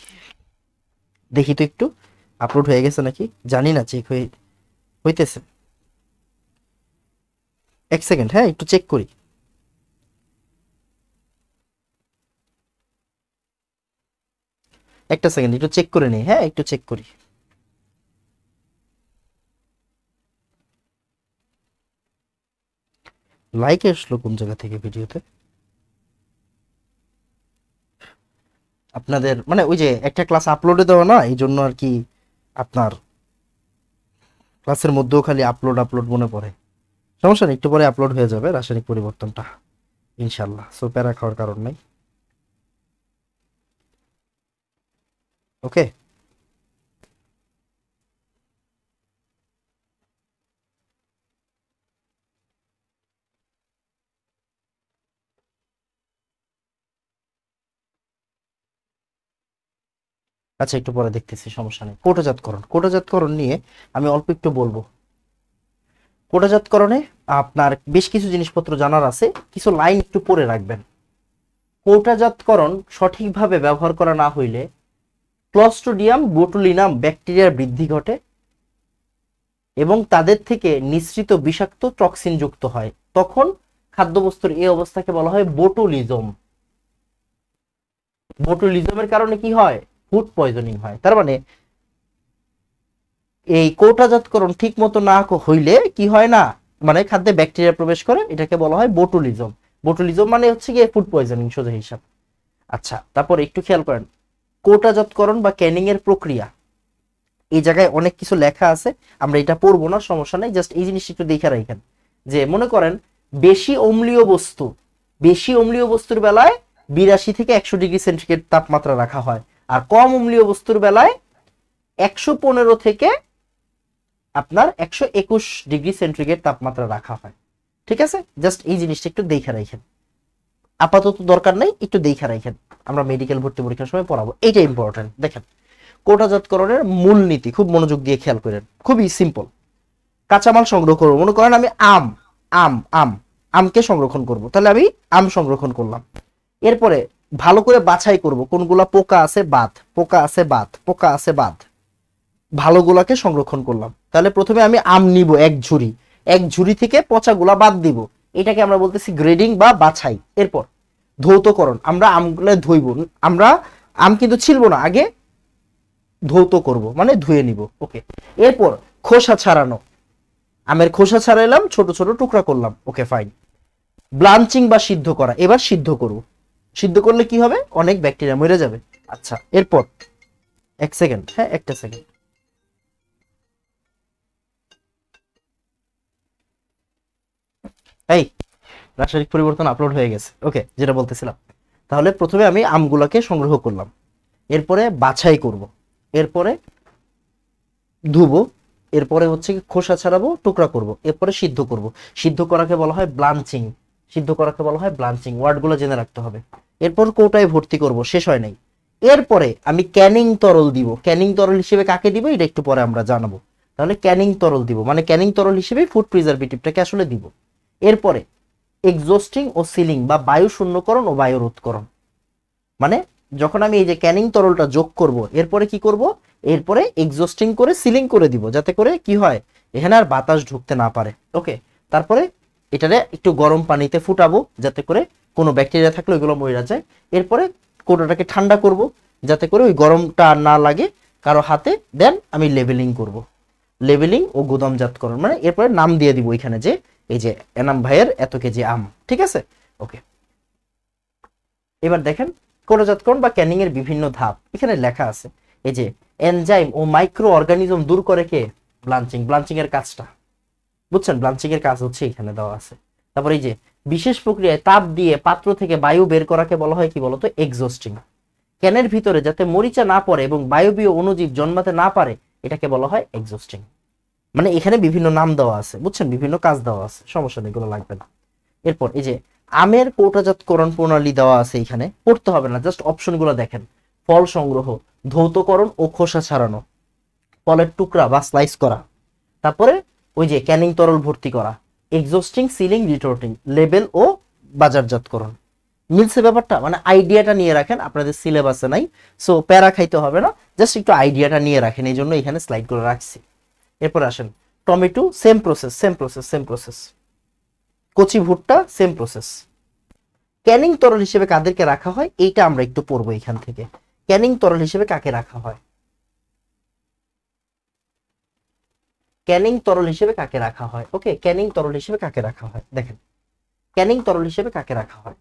দেখি তো একটু, আপলোড হয়ে গেছে নাকি, জানি না। চেক হইতেছে। এক সেকেন্ড, হ্যাঁ একটু চেক করি। একটা সেকেন্ড একটু চেক করে নিই, হ্যাঁ একটু চেক করি। লাইক আসলো কোন জায়গা থেকে ভিডিওতে? আপনাদের মানে ওই যে একটা ক্লাস আপলোডে দেওয়া না, এই জন্য আর কি আপনার ক্লাসের মধ্যেও খালি আপলোড আপলোড মনে পড়ে। সমস্যা নেই, একটু পরে আপলোড হয়ে যাবে রাসায়নিক পরিবর্তনটা ইনশাল্লাহ। সো প্যারা খাওয়ার কারণ নাই। ওকে, আচ্ছা একটু পরে দেখতেছি, সমস্যা নেই। কোটাজাতকরণ নিয়ে আমি অল্প একটু বলবো। কোটাজাতকরণে আপনার বেশ কিছু জিনিসপত্র জানার আছে, কিছু লাইন একটু পড়ে রাখবেন। কোটাজাতকরণ সঠিকভাবে ব্যবহার করা না হইলে ক্লস্ট্রিডিয়াম বোটুলিনাম ব্যাকটেরিয়ার বৃদ্ধি ঘটে এবং তাদের থেকে নিঃসৃত বিষাক্ত টক্সিন যুক্ত হয়। তখন খাদ্যবস্তুর এই অবস্থাকে বলা হয় বোটুলিজম। বোটুলিজমের কারণে কি হয়? ফুড পয়জনিং হয়। তার মানে এই কোটাজাতকরণ ঠিক মতো না হইলে কি হয় না, মানে খাদ্যে ব্যাকটেরিয়া প্রবেশ করে, এটাকে বলা হয় বোটুলিজম। বোটুলিজম মানে হচ্ছে গিয়ে ফুড পয়জনিং সোজা হিসাব। আচ্ছা, তারপর একটু খেয়াল করেন কোটাজাতকরণ বা ক্যানিং এর প্রক্রিয়া। এই জায়গায় অনেক কিছু লেখা আছে, আমরা এটা পড়বো না, সমস্যা নাই, জাস্ট এই জিনিসটা একটু দেখে রাখেন। যে মনে করেন বেশি অম্লীয় বস্তুর বেলায় 82 থেকে 100 ডিগ্রি সেন্টিগ্রেড তাপমাত্রা রাখা হয়, আর কম অম্লীয় বস্তুর বেলায় 115 থেকে আপনার 121 ডিগ্রি সেন্টিগ্রেড তাপমাত্রা রাখা হয়। ঠিক আছে, জাস্ট এই জিনিসটা একটু দেখে রাখেন, আপাতত দরকার নাই, একটু দেখে রাখেন, আমরা মেডিকেল ভর্তি পরীক্ষার সময় পড়াবো, এইটা ইম্পর্টেন্ট। দেখেন কোটাজাতকরণের মূলনীতি খুব মনোযোগ দিয়ে খেয়াল করেন, খুবই সিম্পল। কাঁচামাল সংগ্রহ করবো, মনে করেন আমি আমকে সংরক্ষণ করব, তাহলে আমি আম সংরক্ষণ করলাম। এরপরে ভালো করে বাছাই করব কোনগুলা পোকা আছে বাদ, ভালোগুলাকে সংরক্ষণ করলাম। তাহলে প্রথমে আমি আম নিব এক ঝুড়ি থেকে পচাগুলা বাদ দিব, এটাকে আমরা বলতেছি গ্রেডিং বা বাছাই। এরপর ধৌতকরণ, আমরা আমগুলো ধুইব, আমরা আম কিন্তু ছিলবো না, আগে ধৌত করব মানে ধুয়ে নিব। ওকে, এরপর খোসা ছাড়ানো, আমের খোসা ছাড়াইলাম, ছোট ছোট টুকরা করলাম, ওকে ফাইন। ব্লাঞ্চিং বা সিদ্ধ করা, এবার সিদ্ধ করব, সিদ্ধ করলে কি হবে? অনেক ব্যাকটেরিয়া মরে যাবে। আচ্ছা, এরপর এক সেকেন্ড, হ্যাঁ একটা সেকেন্ড, এই রাসায়নিক পরিবর্তন আপলোড হয়ে গেছে। ওকে, যেটা বলতেছিলাম, তাহলে প্রথমে আমি আমগুলোকে সংগ্রহ করলাম, এরপরে বাছাই করব, এরপরে ধুবো, এরপরে হচ্ছে খোসা ছাড়াবো, টুকরা করব, এরপরে সিদ্ধ করব। সিদ্ধ করাকে বলা হয় ব্লাঞ্চিং, ওয়ার্ডগুলো জেনে রাখতে হবে। এরপর কৌটায় ভর্তি করব, শেষ হয় নাই। এরপরে আমি ক্যানিং তরল দিব। ক্যানিং তরল হিসেবে কাকে দিব এটা একটু পরে আমরা জানাবো। তাহলে ক্যানিং তরল দিব মানে ক্যানিং তরল হিসেবে ফুড প্রিজারভেটিভটাকে আসলে দিব। এরপরে এক্সজস্টিং ও সিলিং বা বায়ু শূন্যকরণ ও বায়ু রোধকরণ, মানে যখন আমি এই যে ক্যানিং তরলটা যোগ করব, এরপরে কি করব? এরপরে এক্সজস্টিং করে সিলিং করে দিব, যাতে করে কি হয়, এখানে আর বাতাস ঢুকতে না পারে। ওকে, তারপরে এটারে একটু গরম পানিতে ফুটাবো যাতে করে কোনো ব্যাকটেরিয়া থাকলে ওইগুলো মরে যায়। এরপরে কৌটোটাকে ঠান্ডা করব যাতে করে ওই গরমটা আর না লাগে কারো হাতে। দেন আমি লেবেলিং করব, লেবেলিং ও গুদামজাতকরণ, মানে এরপরে নাম দিয়ে দিব এখানে যে এই যে এনাম ভাইয়ের এত কেজি আম, ঠিক আছে। ওকে, এবার দেখেন কৌটোজাতকরণ বা ক্যানিং এর বিভিন্ন ধাপ এখানে লেখা আছে। এই যে এনজাইম ও মাইক্রো অর্গানিজম দূর করে কে? ব্লাঞ্চিং। ব্লাঞ্চিং এর কাজটা বুঝছেন, ব্লাঞ্চিং এর কাজ হচ্ছে এখানে দেওয়া আছে। তারপর এই যে বিশেষ প্রক্রিয়ায় তাপ দিয়ে পাত্র থেকে বায়ু বের করাকে বলা হয় কি বলতো? এক্সস্টিং। ক্যানের ভিতরে যাতে মরিচা না পড়ে এবং বায়বীয় অণুজীব জন্মাতে না পারে এটাকে বলা হয় এক্সস্টিং। মানে এখানে বিভিন্ন নাম দেওয়া আছে বুঝছেন, বিভিন্ন কাজ দেওয়া আছে, সমস্যা নেই, এগুলো লাগবে না। এরপর এই যে আমের কৌটাজাতকরণ প্রণালী দেওয়া আছে, এখানে পড়তে হবে না, জাস্ট অপশনগুলো দেখেন। ফল সংগ্রহ, ধৌতকরণ ও খোসা ছাড়ানো, ফলের টুকরা বা স্লাইস করা, তারপরে ওই যে ক্যানিং তরল ভর্তি করা, এক্সস্টিং, সিলিং, রিটোর্টিং, লেবেল ও বাজারজাতকরণ। মিলছে ব্যাপারটা? মানে আইডিয়াটা নিয়ে রাখেন, আপনাদের সিলেবাসে নাই, সো প্যারা খাইতে হবে না, জাস্ট একটু আইডিয়াটা নিয়ে রাখেন, এই জন্য এখানে স্লাইড করে রাখছি। এরপর আসেন tomato, same process, same process, same process. কচি ভুট্টা, সেম প্রসেস। ক্যানিং তরল হিসেবে কাদেরকে রাখা হয় এইটা আমরা একটু পড়বো এখান থেকে। ক্যানিং তরল হিসেবে কাকে রাখা হয়? ক্যানিং তরল হিসেবে কাকে রাখা হয়? ওকে, ক্যানিং তরল হিসেবে কাকে রাখা হয় দেখেন, ক্যানিং তরল হিসেবে কাকে রাখা হয়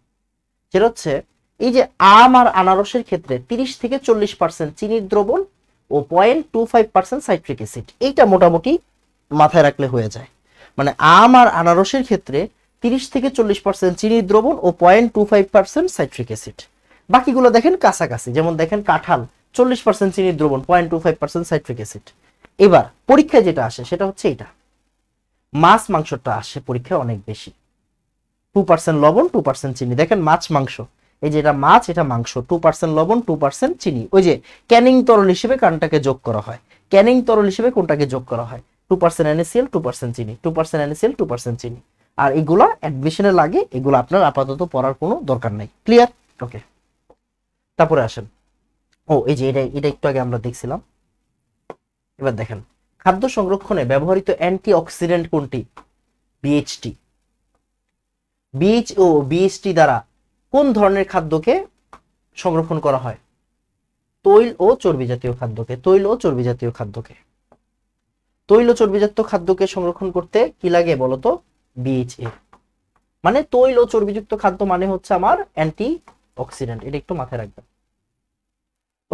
সেটা হচ্ছে এই যে আম আর আনারসের ক্ষেত্রে 30 থেকে 40% চিনির দ্রবণ ও 0.25% সাইট্রিক অ্যাসিড, এইটা মোটামুটি মাথায় রাখলে হয়ে যায়। মানে আম আর আনারসের ক্ষেত্রে 30 থেকে 40% চিনির দ্রবণ ও 0.25% সাইট্রিক অ্যাসিড। বাকিগুলো দেখেন কাছাকাছি, যেমন দেখেন কাঁঠাল 40% চিনির দ্রবণ, 0.25% সাইট্রিক অ্যাসিড। এবার পরীক্ষায় যেটা আসে সেটা হচ্ছে এটা, মাছ মাংসটা আসে পরীক্ষায় অনেক বেশি, 2% লবণ 2% চিনি। দেখেন মাছ মাংস, এই যে এটা মাছ এটা মাংস, 2% লবণ 2% চিনি। ওই যে ক্যানিং তরল হিসেবে কোনটাকে যোগ করা হয়, ক্যানিং তরল হিসেবে কোনটাকে যোগ করা হয়? 2% NaCl 2% চিনি, 2% NaCl 2% চিনি। আর এগুলা অ্যাডমিশনে লাগে, এগুলো আপনার আপাতত পড়ার কোনো দরকার নাই। ক্লিয়ার? ওকে, তারপরে আসেন, ও এই যে এটা একটু আগে আমরা দেখছিলাম। এবার দেখেন খাদ্য সংরক্ষণে ব্যবহৃত অ্যান্টি অক্সিডেন্ট কোনটি? বিএইচটি। বিএইচও বিএইচটি দ্বারা কোন ধরনের খাদ্যকে সংরক্ষণ করা হয়? তৈল ও চর্বি জাতীয় খাদ্যকে, তৈল ও চর্বি জাতীয় খাদ্যকে। তৈল ও চর্বিযুক্ত খাদ্যকে সংরক্ষণ করতে কি লাগে বলতো? বিএইচএ। মানে তৈল ও চর্বিযুক্ত খাদ্য মানে হচ্ছে আমার অ্যান্টি অক্সিডেন্ট, এটা একটু মাথায় রাখবেন।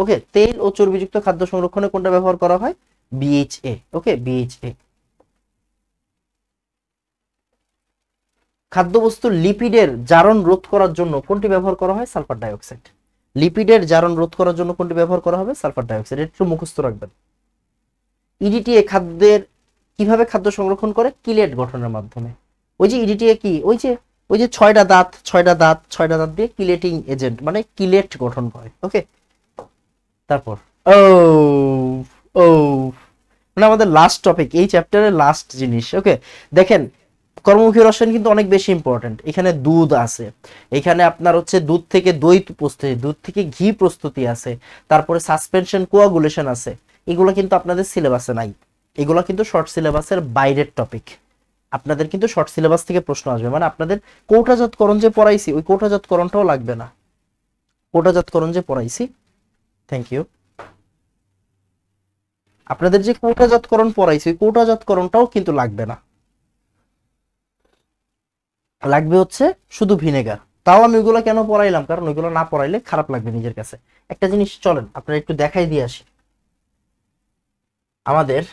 ওকে, তেল ও চর্বিযুক্ত খাদ্য সংরক্ষণে কোনটা ব্যবহার করা হয়? বিএইচএ। ওকে, বিএইচএ। খাদ্যবস্তুর লিপিডের জারণ রোধ করার জন্য কোনটি ব্যবহার করা হয়? Sulphur dioxide. লিপিডের জারণ রোধ করার জন্য কোনটি ব্যবহার করা হবে? Sulphur dioxide. একটু মুখস্থ রাখবেন। ইডিটিএ খাদ্যের কিভাবে খাদ্য সংরক্ষণ করে? কিলেট গঠনের মাধ্যমে। ওই যে ইডিটিএ কি, ওই যে 6টা দাঁত 6টা দাঁত দিয়ে কিলেটিং এজেন্ট, মানে কিলেট গঠন করে। ওকে, তারপর ও ও মানে আমাদের লাস্ট টপিক এই চ্যাপ্টারের লাস্ট জিনিস। ওকে, দেখেন কর্মমুখী রসায়ন কিন্তু অনেক বেশি ইম্পর্টেন্ট। এখানে দুধ আছে, এখানে আপনার হচ্ছে দুধ থেকে দই প্রস্তুতি, দুধ থেকে ঘি প্রস্তুতি আছে, তারপরে সাসপেনশন কোয়াগুলেশন আছে। এগুলো কিন্তু আপনাদের সিলেবাসে নাই, এগুলো কিন্তু শর্ট সিলেবাসের বাইরের টপিক। আপনাদের কিন্তু শর্ট সিলেবাস থেকে প্রশ্ন আসবে, মানে আপনাদের কৌটাজাতকরণ যে পড়াইছি ওই কৌটাজাতকরণটাও লাগবে না। কৌটাজাতকরণ যে পড়াইছি, থ্যাংক ইউ, আপনাদের যে কৌটাজাতকরণ পড়াইছি ওই কৌটাজাতকরণটাও কিন্তু লাগবে না, লাগবে হচ্ছে শুধু ভিনেগার। তাও আমি ওইগুলো কেন পড়াইলাম, কারণ ওইগুলো না পড়াইলে খারাপ লাগবে নিজের কাছে। একটা জিনিস চলেন আপনারা একটু দেখাই দিয়ে আসি। আমাদের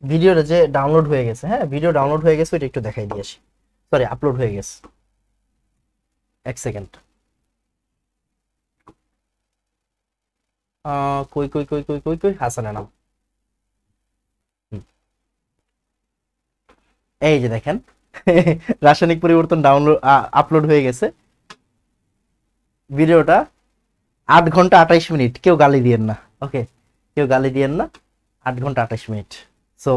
ভিডিওটা যে ডাউনলোড হয়ে গেছে, হ্যাঁ ভিডিও ডাউনলোড হয়ে গেছে, ওইটা একটু দেখাই দিয়ে আসি। সরি, আপলোড হয়ে গেছে, এক সেকেন্ড। কই কই কই কই কই কই হাসানের নাম, এই যে দেখেন রাসায়নিক পরিবর্তন ডাউনলোড আপলোড হয়ে গেছে। ভিডিওটা 8 ঘন্টা 28 মিনিট, কেউ গালি দিয়েন না। ওকে, কেউ গালি দিয়েন না, 8 ঘন্টা 28 মিনিট। সো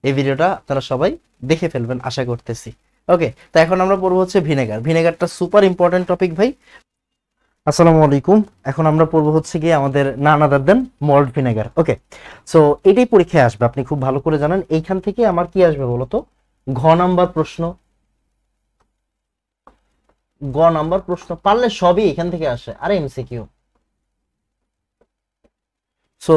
এই ভিডিওটা আপনারা সবাই দেখে ফেলবেন আশা করতেছি। ওকে, তো এখন আমরা পড়বো হচ্ছে ভিনেগার। ভিনেগারটা সুপার ইম্পর্টেন্ট টপিক ভাই। আসসালামু আলাইকুম। এখন আমরা পড়বো হচ্ছে গিয়ে আমাদের নান আদার দেন মল্ট ভিনেগার। ওকে, সো এটাই পরীক্ষায় আসবে, আপনি খুব ভালো করে জানেন। এইখান থেকে আমার কি আসবে বলতো, ঘ নাম্বার প্রশ্ন, গ নাম্বার প্রশ্ন, পারলে সবই এখান থেকে আসে, আর এমসিকিউ। সো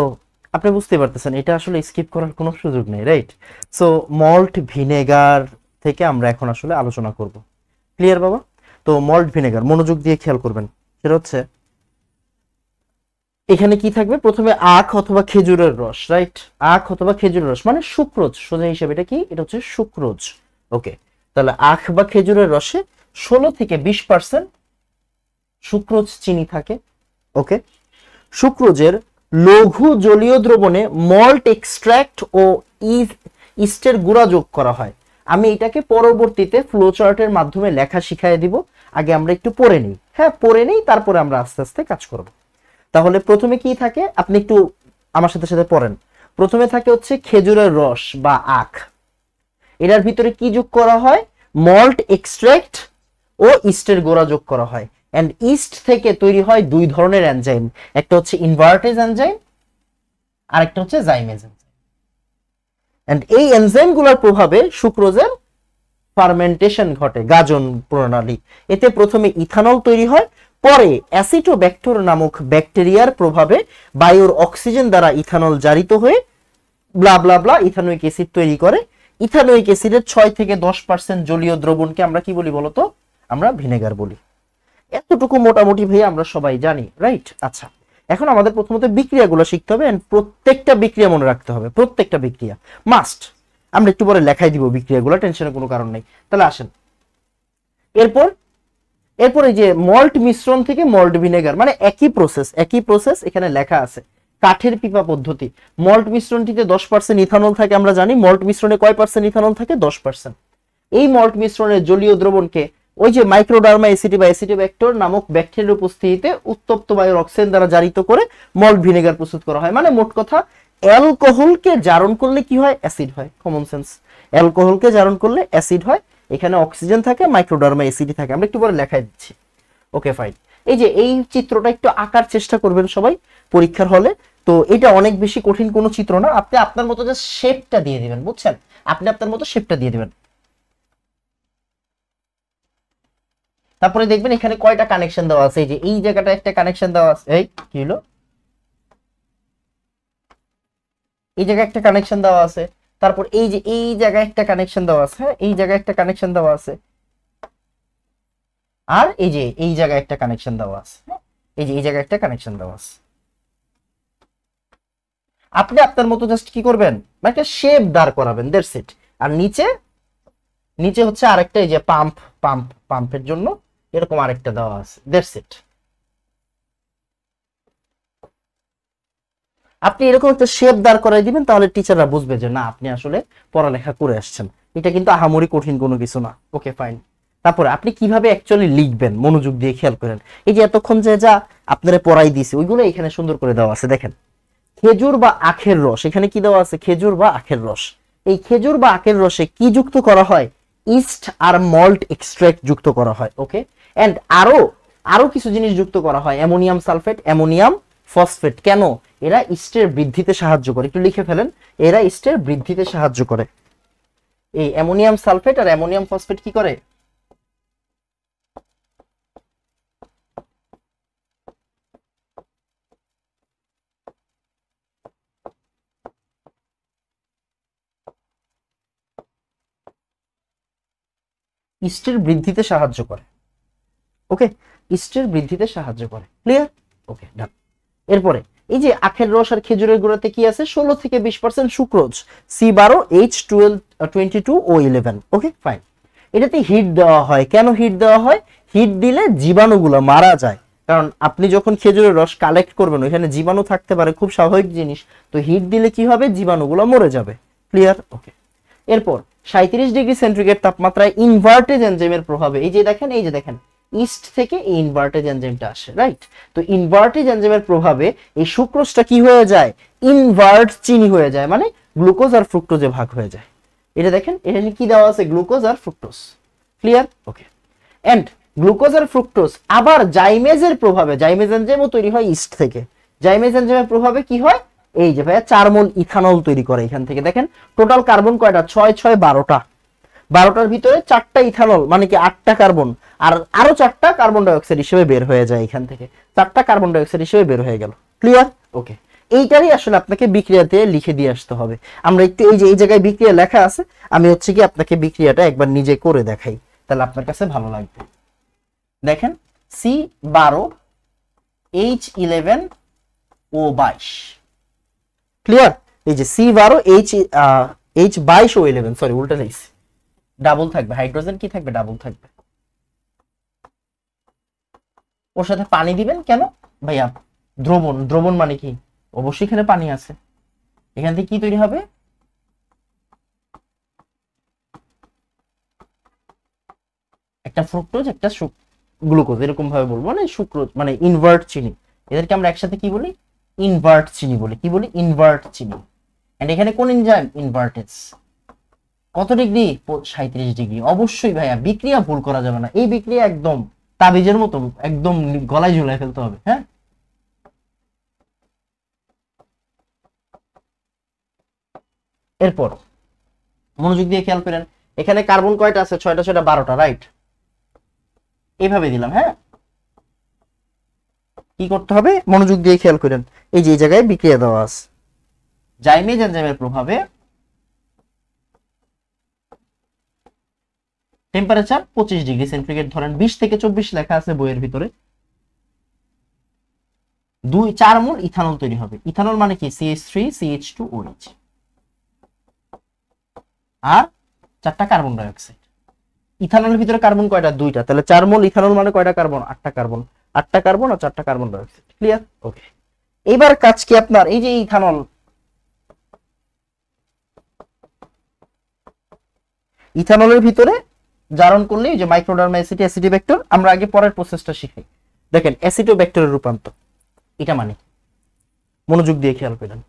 আপনি বুঝতে পারতেছেন এটা আসলে স্কিপ করার কোনো সুযোগ নেই, রাইট? সো মল্ট ভিনেগার থেকে আমরা এখন আসলে আলোচনা করব। ক্লিয়ার বাবা? তো মল্ট ভিনেগার মনোযোগ দিয়ে খেয়াল করবেন। সেটা হচ্ছে এখানে কি থাকবে, প্রথমে আখ অথবা খেজুরের রস, রাইট? আখ অথবা খেজুরের রস মানে সুক্রোজ, সোজা হিসেবে এটা কি, এটা হচ্ছে সুক্রোজ। ওকে, তাহলে আখ বা খেজুরের রসে 16 থেকে 20% সুক্রোজ চিনি থাকে। ওকে, সুক্রোজের লঘু জলীয় দ্রবণে মল্ট এক্সট্রাক্ট ও ইস্টের গুঁড়া যোগ করা হয়। আমি এটাকে পরবর্তীতে ফ্লো চার্টের মাধ্যমে লেখা শিখাই দিব, আগে আমরা একটু পড়ে নিই। হ্যাঁ, পড়ে নিই, তারপরে আমরা আস্তে আস্তে কাজ করব। তাহলে প্রথমে কি থাকে, আপনি একটু আমার সাথে সাথে পড়েন। প্রথমে থাকে হচ্ছে খেজুরের রস বা আখ, এটার ভিতরে কি যোগ করা হয়, মল্ট এক্সট্রাক্ট ও ইস্টের গুঁড়া যোগ করা হয়। এন্ড ইস্ট থেকে তৈরি হয় দুই ধরনের এনজাইম, একটা হচ্ছে ইনভার্টেজ এনজাইম আর একটা হচ্ছে জাইমেজ এনজাইম। এন্ড এই এনজাইম গুলোর প্রভাবে সুক্রোজের ফার্মেন্টেশন ঘটে, গাজন প্রণালী। এতে প্রথমে ইথানল তৈরি হয়, পরে অ্যাসিটোব্যাক্টর নামক ব্যাকটেরিয়ার প্রভাবে বায়ুর অক্সিজেন দ্বারা ইথানল জারিত হয়ে ব্লা ব্লা ব্লা ইথানোয়িক অ্যাসিড তৈরি করে। ইথানোয়িক অ্যাসিডের 6 থেকে 10% জলীয় দ্রবণকে আমরা কি বলি বলতো, আমরা ভিনেগার বলি। এতটুকু মোটামুটি ভাই আমরা সবাই জানি, রাইট? আচ্ছা, এখন আমাদের প্রথমত বিক্রিয়াগুলো শিখতে হবে, এন্ড প্রত্যেকটা বিক্রিয়া মনে রাখতে হবে, প্রত্যেকটা বিক্রিয়া মাস্ট। আমরা একটু পরে লেখাই দিব বিক্রিয়াগুলো, টেনশনের কোনো কারণ নেই। তাহলে আসেন, এরপর এরপরে যে মল্ট মিশ্রণ থেকে মল্ট ভিনেগার, মানে একই প্রসেস, একই প্রসেস এখানে লেখা আছে। কাঠের পিপা পদ্ধতি, মল্ট মিশ্রণটিতে 10% ইথানল থাকে, আমরা জানি মল্ট মিশ্রণে কয় পার্সেন্ট ইথানল থাকে, 10%। এই মল্ট মিশ্রণের জলীয় দ্রবণকে ওই যে মাইক্রোডার্মা এসিটি বা এসিটোব্যাক্টর নামক ব্যাকটেরিয়ার উপস্থিতিতে উত্তপ্ত বায়ুর অক্সিজেন দ্বারা জারিত করে মল্ট ভিনেগার প্রস্তুত করা হয়। মানে মোট কথা, অ্যালকোহলকে জারণ করলে কি হয়, অ্যাসিড হয়। কমন সেন্স, অ্যালকোহলকে জারণ করলে অ্যাসিড হয়, এখানে অক্সিজেন থাকে, মাইক্রোডার্মা এসিডি থাকে। আমরা একটু পরে লেখাই দিচ্ছি। ওকে ফাইন, এই যে এই চিত্রটা একটু আঁকার চেষ্টা করবেন সবাই পরীক্ষার হলে। তো এটা অনেক বেশি কঠিন কোনো চিত্র না, আপনি আপনার মতো জাস্ট শেপটা দিয়ে দিবেন, বুঝছেন? আপনি আপনার মতো শেপটা দিয়ে দিবেন। তারপরে দেখবেন এখানে কয়টা কানেকশন দেওয়া আছে, এই যে এই জায়গাটা একটা কানেকশন দেওয়া আছে, এই কি হলো, এই জায়গায় একটা কানেকশন দেওয়া আছে। তারপর এই যে এই জায়গায় একটা কানেকশন দেওয়া আছে, হ্যাঁ এই জায়গায় একটা কানেকশন দেওয়া আছে, আর এই যে এই জায়গায় একটা কানেকশন দেওয়া আছে, হ্যাঁ এই যে এই জায়গায় একটা কানেকশন দেওয়া আছে। আপনি আপনার মতো জাস্ট কি করবেন, একটা শেপ দাঁড় করাবেন, দ্যাটস ইট। আর নিচে নিচে হচ্ছে আরেকটা, এই যে পাম্প, পাম্পের জন্য এরকম আরেকটা দেওয়া আছে, দ্যাটস ইট। আপনি এরকম একটা শেপ দাঁড় করাই দিবেন, তাহলে টিচাররা বুঝবে যে না আপনি আসলে পড়ালেখা করে আসছেন। এটা কিন্তু আহামরি কঠিন কোনো কিছু না। ওকে ফাইন, তারপরে আপনি কিভাবে অ্যাকচুয়ালি লিখবেন মনোযোগ দিয়ে খেয়াল করেন। এই যে এতক্ষণ যে যা আপনারা পড়াই দিয়েছে ওইগুলো এখানে সুন্দর করে দেওয়া আছে, দেখেন। খেজুর বা আখের রস, এখানে কি দেওয়া আছে, খেজুর বা আখের রস। এই খেজুর বা আখের রসে কি যুক্ত করা হয়, ইস্ট আর মল্ট এক্সট্রাক্ট যুক্ত করা হয়। ওকে, এন্ড আরো আরো কিছু জিনিস যুক্ত করা হয়, অ্যামোনিয়াম সালফেট, অ্যামোনিয়াম ফসফেট। কেন? এরা ইস্টের বৃদ্ধিতে সাহায্য করে, একটু লিখে ফেলেন, এরা ইস্টের বৃদ্ধিতে সাহায্য করে। এই অ্যামোনিয়াম সালফেট আর অ্যামোনিয়াম ফসফেট কি করে, ইস্টের বৃদ্ধিতে সাহায্য করে। ওকে, ইস্টের বৃদ্ধিতে সাহায্য করে। ক্লিয়ার? ওকে ডান। এরপরে এই যে আখের রস আর খেজুরের গুঁড়াতে কি আছে, 16 থেকে 20% সুক্রোজ, C12H22O11। ওকে ফাইন, এটাতে হিট দেওয়া হয়। কেন হিট দেওয়া হয়, হিট দিলে জীবাণুগুলো মারা যায়। কারণ আপনি যখন খেজুরের রস কালেক্ট করবেন ওইখানে জীবাণু থাকতে পারে, খুব স্বাভাবিক জিনিস। তো হিট দিলে কি হবে, জীবাণুগুলো মরে যাবে। ক্লিয়ার? ওকে। এরপর 37°C তাপমাত্রায় ইনভার্টেজ এনজাইমের প্রভাবে, এই যে দেখেন, এই যে দেখেন ইস্ট থেকে এই ইনভার্টেজ এনজাইমটা আসে, রাইট? তো ইনভার্টেজ এনজাইমের প্রভাবে এই সুক্রোজটা কি হয়ে যায়, ইনভার্ট চিনি হয়ে যায়, মানে গ্লুকোজ আর ফ্রুক্টোজে ভাগ হয়ে যায়। এটা দেখেন, এখানে কি দেওয়া আছে, গ্লুকোজ আর fructose. Clear? Okay. And glucose আর ফ্রুক্টোজ আবার জাইমেজের প্রভাবে, জাইমেজ এনজাইমও তৈরি হয় ইস্ট থেকে, জাইমেজ এনজাইমের প্রভাবে কি হয়, এই যে ভাইয়া 4 মোল ইথানল তৈরি করে এখান থেকে। দেখেন টোটাল কার্বন কয়টা, 6 6 12টা, 12টার ভিতরে 4টা ইথানল মানে কি 8টা কার্বন, আর আরো 4টা কার্বন ডাইঅক্সাইড হিসেবে বের হয়ে যায় এখান থেকে, 4টা কার্বন ডাইঅক্সাইড হিসেবে বের হয়ে গেল। ক্লিয়ার? ওকে, এইটারই আসলে আপনাকে বিক্রিয়াতে লিখে দিয়ে আসতে হবে। আমরা একটু এই যে এই জায়গায় বিক্রিয়া লেখা আছে, আমি হচ্ছে কি আপনাকে বিক্রিয়াটা একবার নিজে করে দেখাই, তাহলে আপনার কাছে ভালো লাগবে। দেখেন C12H11O22, ক্লিয়ার? এই যে C12H22O11, সরি উল্টা লিখছি, ডাবল থাকবে, হাইড্রোজেন কি থাকবে, ডাবল থাকবে। ওর সাথে পানি দিবেন কেন ভাইয়া, দ্রবণ, দ্রবণ মানে কি, অবশ্যই এখানে পানি আছে। এখান থেকে কি তৈরি হবে, একটা ফ্রুক্টোজ একটা গ্লুকোজ, এরকম ভাবে বলবো, মানে সুক্রোজ মানে ইনভার্ট চিনি, এদেরকে আমরা একসাথে কি বলি, ইনভার্ট চিনি বলি। কি বলি, ইনভার্ট চিনি। এন্ড এখানে কোন এনজাইম, ইনভার্টেজ। কত ডিগ্রি, 37 ডিগ্রি। অবশ্যই ভাইয়া বিক্রিয়া ভুল করা যাবে না, এই বিক্রিয়া একদম তাবিজের মতো, একদম গলায় ঝুলায় ফেলতে হবে। হ্যাঁ, এরপর মনোযোগ দিয়ে খেয়াল করেন, এখানে কার্বন কয়টা আছে, 6টা 6টা 12টা, রাইট? এইভাবে দিলাম। হ্যাঁ, কি করতে হবে, মনোযোগ দিয়ে খেয়াল করেন, এই যে এই জায়গায় বিক্রিয়া দেওয়া আছে, জাইমেজ এনজাইমের প্রভাবে টেম্পারেচার 25 ডিগ্রি সেন্টিগ্রেড ধরেন, 20 থেকে 24 লেখা আছে বইয়ের ভিতরে, 4 মোল ইথানল তৈরি হবে। ইথানল মানে কি, CH3CH2OH, আর 4টা কার্বন ডাইঅক্সাইড। ইথানলের ভিতরে কার্বন কয়টা, 2টা, তাহলে 4 মোল ইথানল মানে কয়টা কার্বন, 8টা কার্বন, 8টা কার্বন আর 4টা কার্বন ডাইঅক্সাইড। ক্লিয়ার? ওকে, এইবার কাজ কি আপনার, এই যে ইথানল, ইথানলের ভিতরে জারণ করলে যে মাইক্রোডার্মা অ্যাসিডোব্যাক্টর, আমরা আগে পরের প্রসেসটা শিখাই। দেখেন অ্যাসিডোব্যাক্টরের রূপান্তর, এটা মানে মনোযোগ দিয়ে খেয়াল করেন,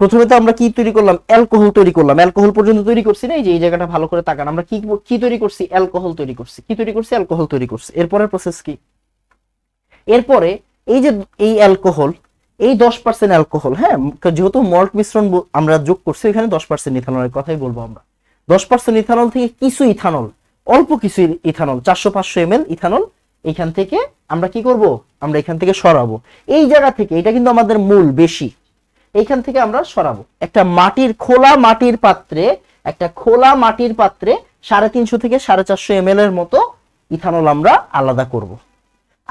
প্রথমে তো আমরা কি তৈরি করলাম, অ্যালকোহল তৈরি করলাম, অ্যালকোহল পর্যন্ত তৈরি করছি না, এই যে এই জায়গাটা ভালো করে তাকান, আমরা কি কি তৈরি করছি, অ্যালকোহল তৈরি করছি। কি তৈরি করছি, অ্যালকোহল তৈরি করছি। এরপরের প্রসেস কি, এরপরে এই যে এই অ্যালকোহল, এই 10% অ্যালকোহল, হ্যাঁ যেহেতু মল্ট মিশ্রণ আমরা যোগ করছি, এখানে 10% ইথানলের কথাই বলবো আমরা। 10% ইথানল থেকে কিছু ইথানল, অল্প কিছু ইথানল, 400-500 ml ইথানল, এখান থেকে আমরা কি করব, আমরা এখান থেকে সরাবো। এই জায়গা থেকে, এটা কিন্তু আমাদের মূল বেশি, এইখান থেকে আমরা সরাবো। একটা মাটির খোলা মাটির পাত্রে, একটা খোলা মাটির পাত্রে 350 থেকে 450 ml এর মতো ইথানল আমরা আলাদা করব।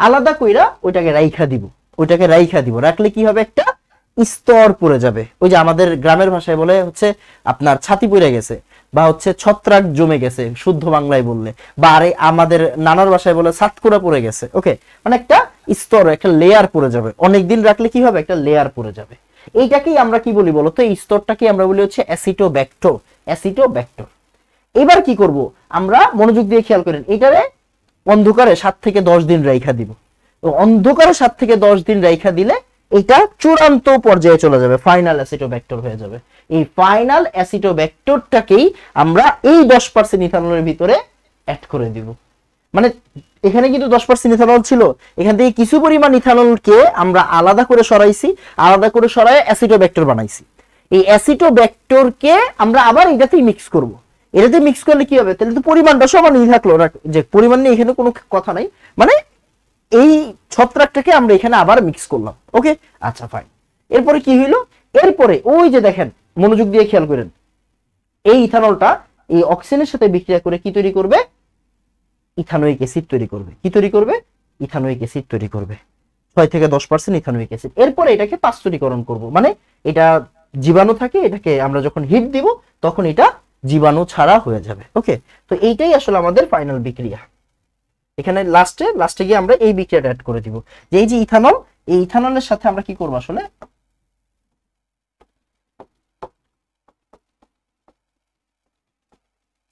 আলাদা কইরা ওইটাকে রাইখা দিব, ওইটাকে রাইখা দিব, রাখলে কি হবে, একটা স্তর পড়ে যাবে। ওই যে আমাদের গ্রামের ভাষায় বলে হচ্ছে আপনার ছাতি পড়ে গেছে, বা হচ্ছে ছত্রাক জমে গেছে শুদ্ধ বাংলায় বললে, বা আরে আমাদের নানার ভাষায় বলে সাতকোড়া পড়ে গেছে। ওকে, মানে একটা স্তর, একটা লেয়ার পড়ে যাবে, অনেকদিন রাখলে কি হবে, একটা লেয়ার পড়ে যাবে। এইটাকেই আমরা কি বলি বলতো, এই স্তরটাকে আমরা বলি হচ্ছে অ্যাসিটোব্যাক্টর, অ্যাসিটোব্যাক্টর। এবার কি করব আমরা, মনোযোগ দিয়ে খেয়াল করেন, এটারে অন্ধকারে 7 থেকে 10 দিন রাইখা দিব। তো অন্ধকারে 7 থেকে 10 দিন রাইখা দিলে এটা চূড়ান্ত পর্যায়ে চলে যাবে, ফাইনাল অ্যাসিটোব্যাক্টর হয়ে যাবে। এই ফাইনাল অ্যাসিটোব্যাক্টরটাকেই আমরা এই 10% ইথানলের ভিতরে অ্যাড করে দিব। মানে এখানে কিন্তু 10% ইথানল ছিল, এখান থেকে কিছু পরিমাণ ইথানলকে আমরা আলাদা করে সরাইছি, আলাদা করে সরাই অ্যাসিটোব্যাক্টর বানাইছি। এই অ্যাসিটোব্যাক্টরকে আমরা আবার এটাতেই মিক্স করব। এটাতে মিক্স করলে কি হবে, তাহলে তো পরিমাণটা সমানই থাকলো, যে পরিমাণ নিয়ে এখানে কোনো কথা নাই, মানে এই ছত্রাকটাকে আমরা এখানে আবার মিক্স করলাম। ওকে, আচ্ছা ফাইন। এরপরে কি হইলো, এরপরে ওই যে দেখেন, মনোযোগ দিয়ে খেয়াল করেন, এই ইথানলটা এই অক্সিজেনের সাথে বিক্রিয়া করে কি তৈরি করবে, ইথানোয়িক অ্যাসিড তৈরি করবে। কি তৈরি করবে, ইথানোয়িক অ্যাসিড তৈরি করবে, 6 থেকে 10% ইথানোয়িক অ্যাসিড। এরপরে এটাকে পাস্তুরীকরণ করব, মানে এটা জীবাণু থাকে, এটাকে আমরা যখন হিট দিব তখন এটা জীবাণু ছাড়া হয়ে যাবে। ওকে, তো এইটাই আসলে আমাদের ফাইনাল বিক্রিয়া। এখানে লাস্টে গিয়ে আমরা এই বিক্রিয়াটা অ্যাড করে দিব, যে এই যে ইথানল, এই ইথানলের সাথে আমরা কি করব, আসলে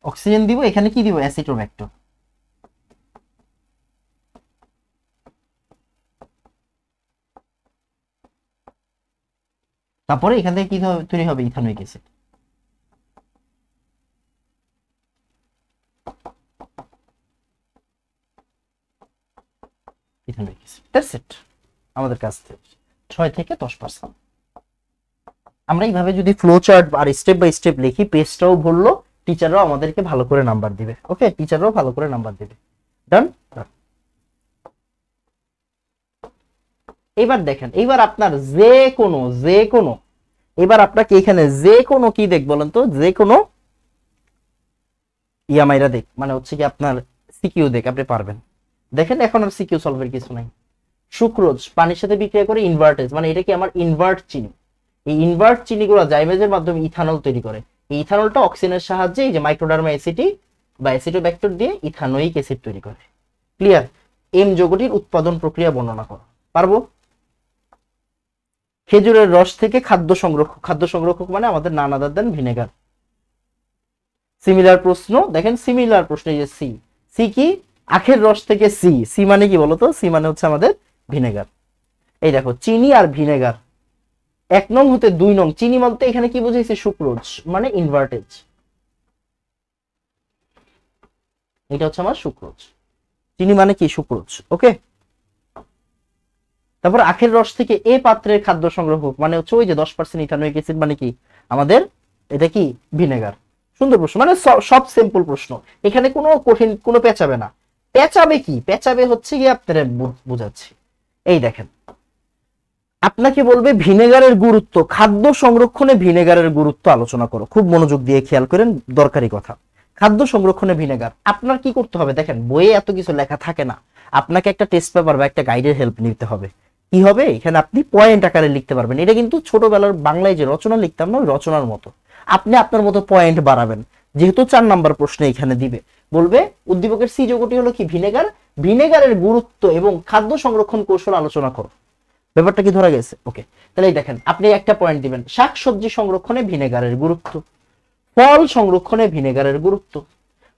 অক্সিজেন দিব, এখানে কি দিব, অ্যাসিটোব্যাক্টর। তারপরে এখান থেকে কি তৈরি হবে, ইথানোয়িক অ্যাসিড। দ্যাটস ইট আমাদের কাছ থেকে 6 থেকে 10%। আমরা এইভাবে যদি ফ্লো চার্ট আর স্টেপ বাই স্টেপ লিখি, পেজটাও ভরলো, টিচাররাও আমাদেরকে ভালো করে নাম্বার দিবে। ওকে, টিচাররাও ভালো করে নাম্বার দিবে। ডান। এবার দেখেন, এবার আপনার যে কোনো এবার আপনাকে এখানে যে কোনো কি দেখ বলেন তো, যে কোনো ইয়ামাইরা দেখ, মানে হচ্ছে কি আপনার সিকিউ দেখ, আপনি পারবেন। দেখেন এখন আর সিকিউ সলভের কিছু নাই। সুক্রোজ পানির সাথে বিক্রিয়া করে ইনভার্টেজ, মানে এটা কি আমার ইনভার্ট চিনি। এই ইনভার্ট চিনিগুলো জাইমেজের মাধ্যমে ইথানল তৈরি করে। এই ইথানলটা অক্সিজেনের সাহায্যে এই যে মাইক্রোডার্মা অ্যাসিডি বা অ্যাসিডোব্যাক্টর দিয়ে ইথানোয়িক অ্যাসিড তৈরি করে। ক্লিয়ার? এম যৌগটির উৎপাদন প্রক্রিয়া বর্ণনা করো। পারবো? খেজুরের রস থেকে খাদ্য সংরক্ষক মানে আমাদের নান আদার দেন ভিনেগার। সিমিলার প্রশ্ন দেখেন, সিমিলার প্রশ্ন এই যে সি কি, আখের রস থেকে সি মানে কি বলতো? সি মানে হচ্ছে আমাদের ভিনেগার। এই দেখো চিনি আর ভিনেগার 1 নং হতে 2 নং। চিনি বলতে এখানে কি বুঝাইছে? সুক্রোজ মানে ইনভার্টেজ। এটা হচ্ছে আমার সুক্রোজ। চিনি মানে কি? সুক্রোজ। ওকে, তারপর আখের রস থেকে এ পাত্রের খাদ্য সংগ্রহক মানে হচ্ছে ওই যে 10% ইথানোয়িক অ্যাসিড, মানে কি আমাদের এটা কি ভিনেগার। সুন্দর প্রশ্ন, মানে সব সিম্পল প্রশ্ন, এখানে কোনো কঠিন কোনো পেঁচাবে না। পেঁচাবে কি? পেঁচাবে হচ্ছে কি আপনারা বুঝাচ্ছি। এই দেখেন, আপনাকে বলবে ভিনেগারের গুরুত্ব, খাদ্য সংরক্ষণে ভিনেগারের গুরুত্ব আলোচনা করো। খুব মনোযোগ দিয়ে খেয়াল করেন, দরকারি কথা। খাদ্য সংরক্ষণে ভিনেগার আপনার কি করতে হবে? দেখেন বইয়ে এত কিছু লেখা থাকে না, আপনাকে একটা টেস্ট পেপার বা একটা গাইডের হেল্প নিতে হবে। কি হবে? এখানে আপনি পয়েন্ট আকারে লিখতে পারবেন। এটা কিন্তু ছোটবেলার বাংলায় যে রচনা লিখতাম না, ওই রচনার মতো আপনি আপনার মতো পয়েন্ট বাড়াবেন। যেহেতু 4 নাম্বার প্রশ্নে এখানে দিবে, বলবে উদ্দীপকের সি যৌগটি হলো কি? ভিনেগার। ভিনেগারের গুরুত্ব এবং খাদ্য সংরক্ষণ কৌশল আলোচনা করো। ব্যাপারটা কি ধরা গেছে? ওকে, তাহলে দেখেন আপনি একটা পয়েন্ট দিবেন, শাকসবজি সংরক্ষণে ভিনেগারের গুরুত্ব, ফল সংরক্ষণে ভিনেগারের গুরুত্ব,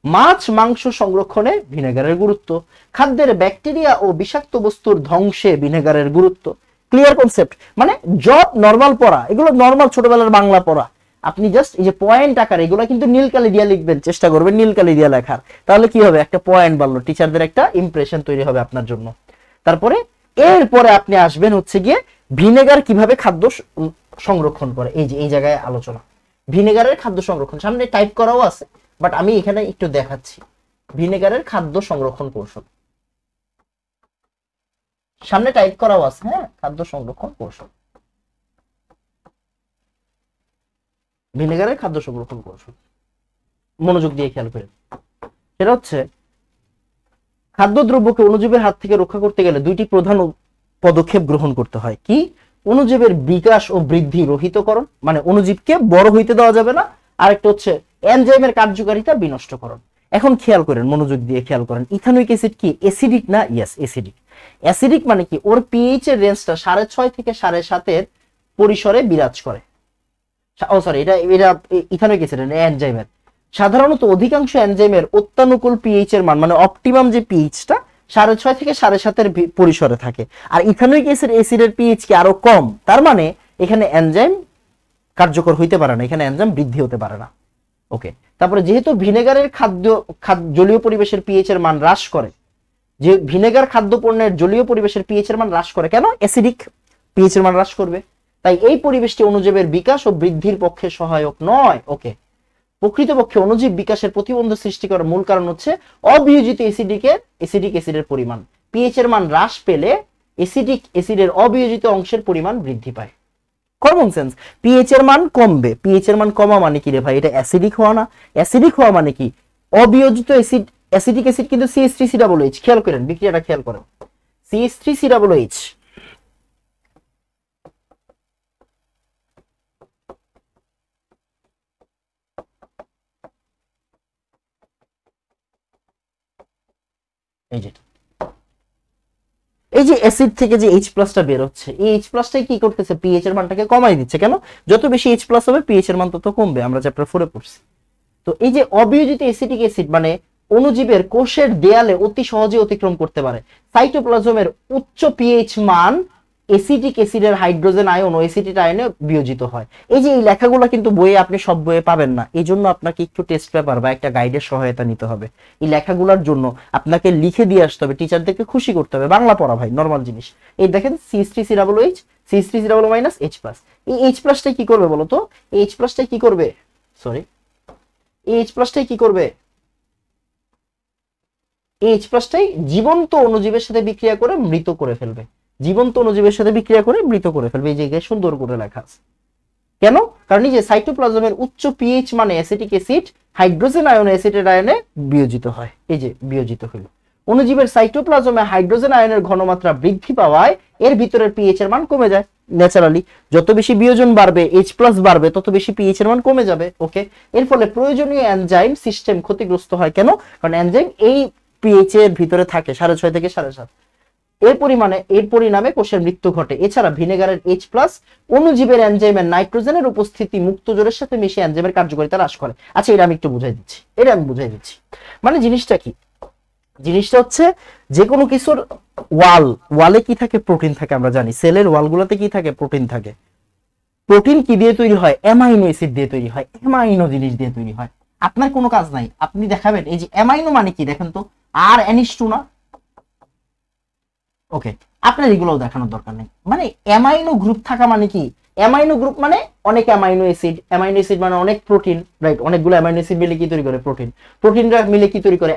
মাছ মাংস সংরক্ষণে ভিনেগারের গুরুত্ব, খাদ্যের ব্যাকটেরিয়া ও বিষাক্ত বস্তুর ধ্বংসে ভিনেগারের গুরুত্ব। Clear concept? মানে জব নরমাল পড়া, এগুলো নরমাল ছোটবেলার বাংলা পড়া। আপনি জাস্ট এই যে পয়েন্ট আকারে, এগুলো কিন্তু নীল কালি দিয়ে লিখবেন, চেষ্টা করবেন নীল কালি দিয়ে লেখার। তাহলে কি হবে? একটা পয়েন্ট বাড়লো, টিচারদের একটা ইমপ্রেশন তৈরি হবে আপনার জন্য। তারপরে এরপরে আপনি আসবেন হচ্ছে গিয়ে ভিনেগার কিভাবে খাদ্য সংরক্ষণ করে। এই যে এই জায়গায় আলোচনা ভিনেগারের খাদ্য সংরক্ষণ, সামনে টাইপ করাও আছে, বাট আমি এখানে একটু দেখাচ্ছি ভিনেগারের খাদ্য সংরক্ষণ কৌশল। সামনে টাইপ করাও আছে, হ্যাঁ, খাদ্য সংরক্ষণ কৌশল, ভিনেগারের খাদ্য সংরক্ষণ কৌশল। মনোযোগ দিয়ে খেয়াল করেন, সেটা হচ্ছে খাদ্যদ্রব্যকে অণুজীবের হাত থেকে রক্ষা করতে গেলে 2টি প্রধান পদক্ষেপ গ্রহণ করতে হয়। কি? অণুজীবের বিকাশ ও বৃদ্ধি রহিতকরণ, মানে অণুজীবকে বড় হইতে দেওয়া যাবে না। আরেকটা হচ্ছে এনজাইমের কার্যকারিতা বিনষ্টকরণ। এখন খেয়াল করেন, মনোযোগ দিয়ে খেয়াল করেন, ইথানোয়িক অ্যাসিড কি অ্যাসিডিক না? Yes, acidic. অ্যাসিডিক মানে কি? ওর পিএইচ এর রেঞ্জটা 6.5 থেকে 7.5 এর পরিসরে বিরাজ করে। ও সরি, এটা ইথানোয়িক অ্যাসিড এনজাইমের। সাধারণত অধিকাংশ এনজাইমের অত্যানুকূল পিএইচ এর মান, মানে অপটিমাম যে পিএইচটা 6.5 থেকে 7.5 এর পরিসরে থাকে। আর ইথানোয়িক অ্যাসিডের পিএইচ কি আরো কম, তার মানে এখানে এনজাইম কার্যকর হইতে পারে না, এখানে এনজাইম বৃদ্ধি হতে পারে না। ওকে, তারপরে যেহেতু ভিনেগারের জলীয় পরিবেশের পিএইচ এর মান হ্রাস করে, যে ভিনেগার খাদ্য পণ্যের জলীয় পরিবেশের পিএইচ এর মান হ্রাস করে, কেন? অ্যাসিডিক, পিএইচ এর মান হ্রাস করবে। তাই এই পরিবেশটি অণুজীবের বিকাশ ও বৃদ্ধির পক্ষে সহায়ক নয়। ওকে, প্রকৃতপক্ষে অণুজীব বিকাশের প্রতিবন্ধ সৃষ্টি করার মূল কারণ হচ্ছে অবিয়োজিত অ্যাসিডিক অ্যাসিডের পরিমাণ। পিএইচ এর মান হ্রাস পেলে অ্যাসিডিক অ্যাসিডের অবিয়োজিত অংশের পরিমাণ বৃদ্ধি পায়। কমন সেন্স, পিএইচ এর মান কমবে। পিএইচ এর মান কমা মানে কি রে ভাই? এটা অ্যাসিডিক হওয়া না? অ্যাসিডিক হওয়া মানে কি? অবিয়োজিত অ্যাসিড, অ্যাসিডিক অ্যাসিড কিন্তু CH3COOH। খেয়াল করেন, বিক্রিয়াটা খেয়াল করেন, CH3COOH। এই যে অ্যাসিড থেকে যে H+টা বের হচ্ছে, এই H+টাই কি করতেছে? পিএইচ এর মানটাকে কমাই দিচ্ছে। কেন? যত বেশি H+ হবে পিএইচ এর মান তত কমবে, আমরা চ্যাপ্টার 4 এ পড়ছি। তো এই যে অবিয়োজিত অ্যাসিডিক অ্যাসিড মানে অণুজীবের কোষের দেয়ালে অতি সহজে অতিক্রম করতে পারে। সাইটোপ্লাজমের উচ্চ পিএইচ মান এসিটিক অ্যাসিডের হাইড্রোজেন আয়ন ও এসিটেট আয়নে বিয়োজিত হয়। এই যে এই লেখাগুলো কিন্তু বইয়ে আপনি সব বইয়ে পাবেন না, এই জন্য আপনাকে একটু টেস্ট পেপার বা একটা গাইডের সহায়তা নিতে হবে। এই লেখাগুলোর জন্য আপনাকে লিখে দিয়ে আসতে হবে, টিচারদেরকে খুশি করতে হবে। বাংলা পড়া ভাই, নর্মাল জিনিস। এই দেখেন CH3COOH, CH3COO minus H plus. এই H প্লাসটাই কি করবে বলো তো? এই H প্লাসটাই কি করবে, সরি, এই H প্লাসটাই কি করবে? এই H প্লাসটাই জীবন্ত অণুজীবের সাথে বিক্রিয়া করে মৃত করে ফেলবে। জীবন্ত অণুজীবের সাথে বিক্রিয়া করে মৃত করে ফেলবে। এই জায়গায় সুন্দর করে লেখা আছে। কেন? কারণ এই যে সাইটোপ্লাজমের উচ্চ পিএইচ মানে অ্যাসিটিক অ্যাসিড হাইড্রোজেন আয়নে অ্যাসিটেট আয়নে বিয়োজিত হয়। এই যে বিয়োজিত হলো। অণুজীবের সাইটোপ্লাজমে হাইড্রোজেন আয়নের ঘনমাত্রা বৃদ্ধি পাওয়ায় এর ভিতরের পিএইচ এর মান কমে যায়। ন্যাচারালি যত বেশি বিয়োজন বাড়বে, H প্লাস বাড়বে, তত বেশি পিএইচ এর মান কমে যাবে। ওকে, এর ফলে প্রয়োজনীয় এনজাইম সিস্টেম ক্ষতিগ্রস্ত হয়। কেন? কারণ এনজাইম এই পিএইচ এর ভিতরে থাকে 6.5 থেকে 7.5। এর পরিণামে কোষের মৃত্যু ঘটে। এছাড়া ভিনেগারের H প্লাস অণুজীবের এনজাইমের নাইট্রোজেনের উপস্থিতি মুক্ত জোরের সাথে মিশে এনজাইমের কার্যকারিতা হ্রাস করে। আচ্ছা, এটা আমি একটু বুঝাই দিচ্ছি। মানে জিনিসটা কি? জিনিসটা হচ্ছে যে কোনো কিছুর ওয়ালে কি থাকে? প্রোটিন থাকে। আমরা জানি সেলের ওয়ালগুলোতে কি থাকে? প্রোটিন থাকে। প্রোটিন কি দিয়ে তৈরি হয়? অ্যামাইনো অ্যাসিড দিয়ে তৈরি হয়, অ্যামাইনো জিনিস দিয়ে তৈরি হয়। আপনার কোনো কাজ নাই, আপনি দেখাবেন এই যে অ্যামাইনো মানে কি দেখেন তো, আর NH2 না? ওকে, আপনার এগুলোও দেখানোর দরকার নেই। মানে অ্যামাইনো গ্রুপ থাকা মানে কি? অ্যামাইনো গ্রুপ মানে অনেক অ্যামাইনো অ্যাসিড মানে অনেক প্রোটিন, রাইট? অনেকগুলো অ্যামাইনো অ্যাসিড মিলে কি তৈরি করে? প্রোটিন। প্রোটিনরা মিলে কি তৈরি করে?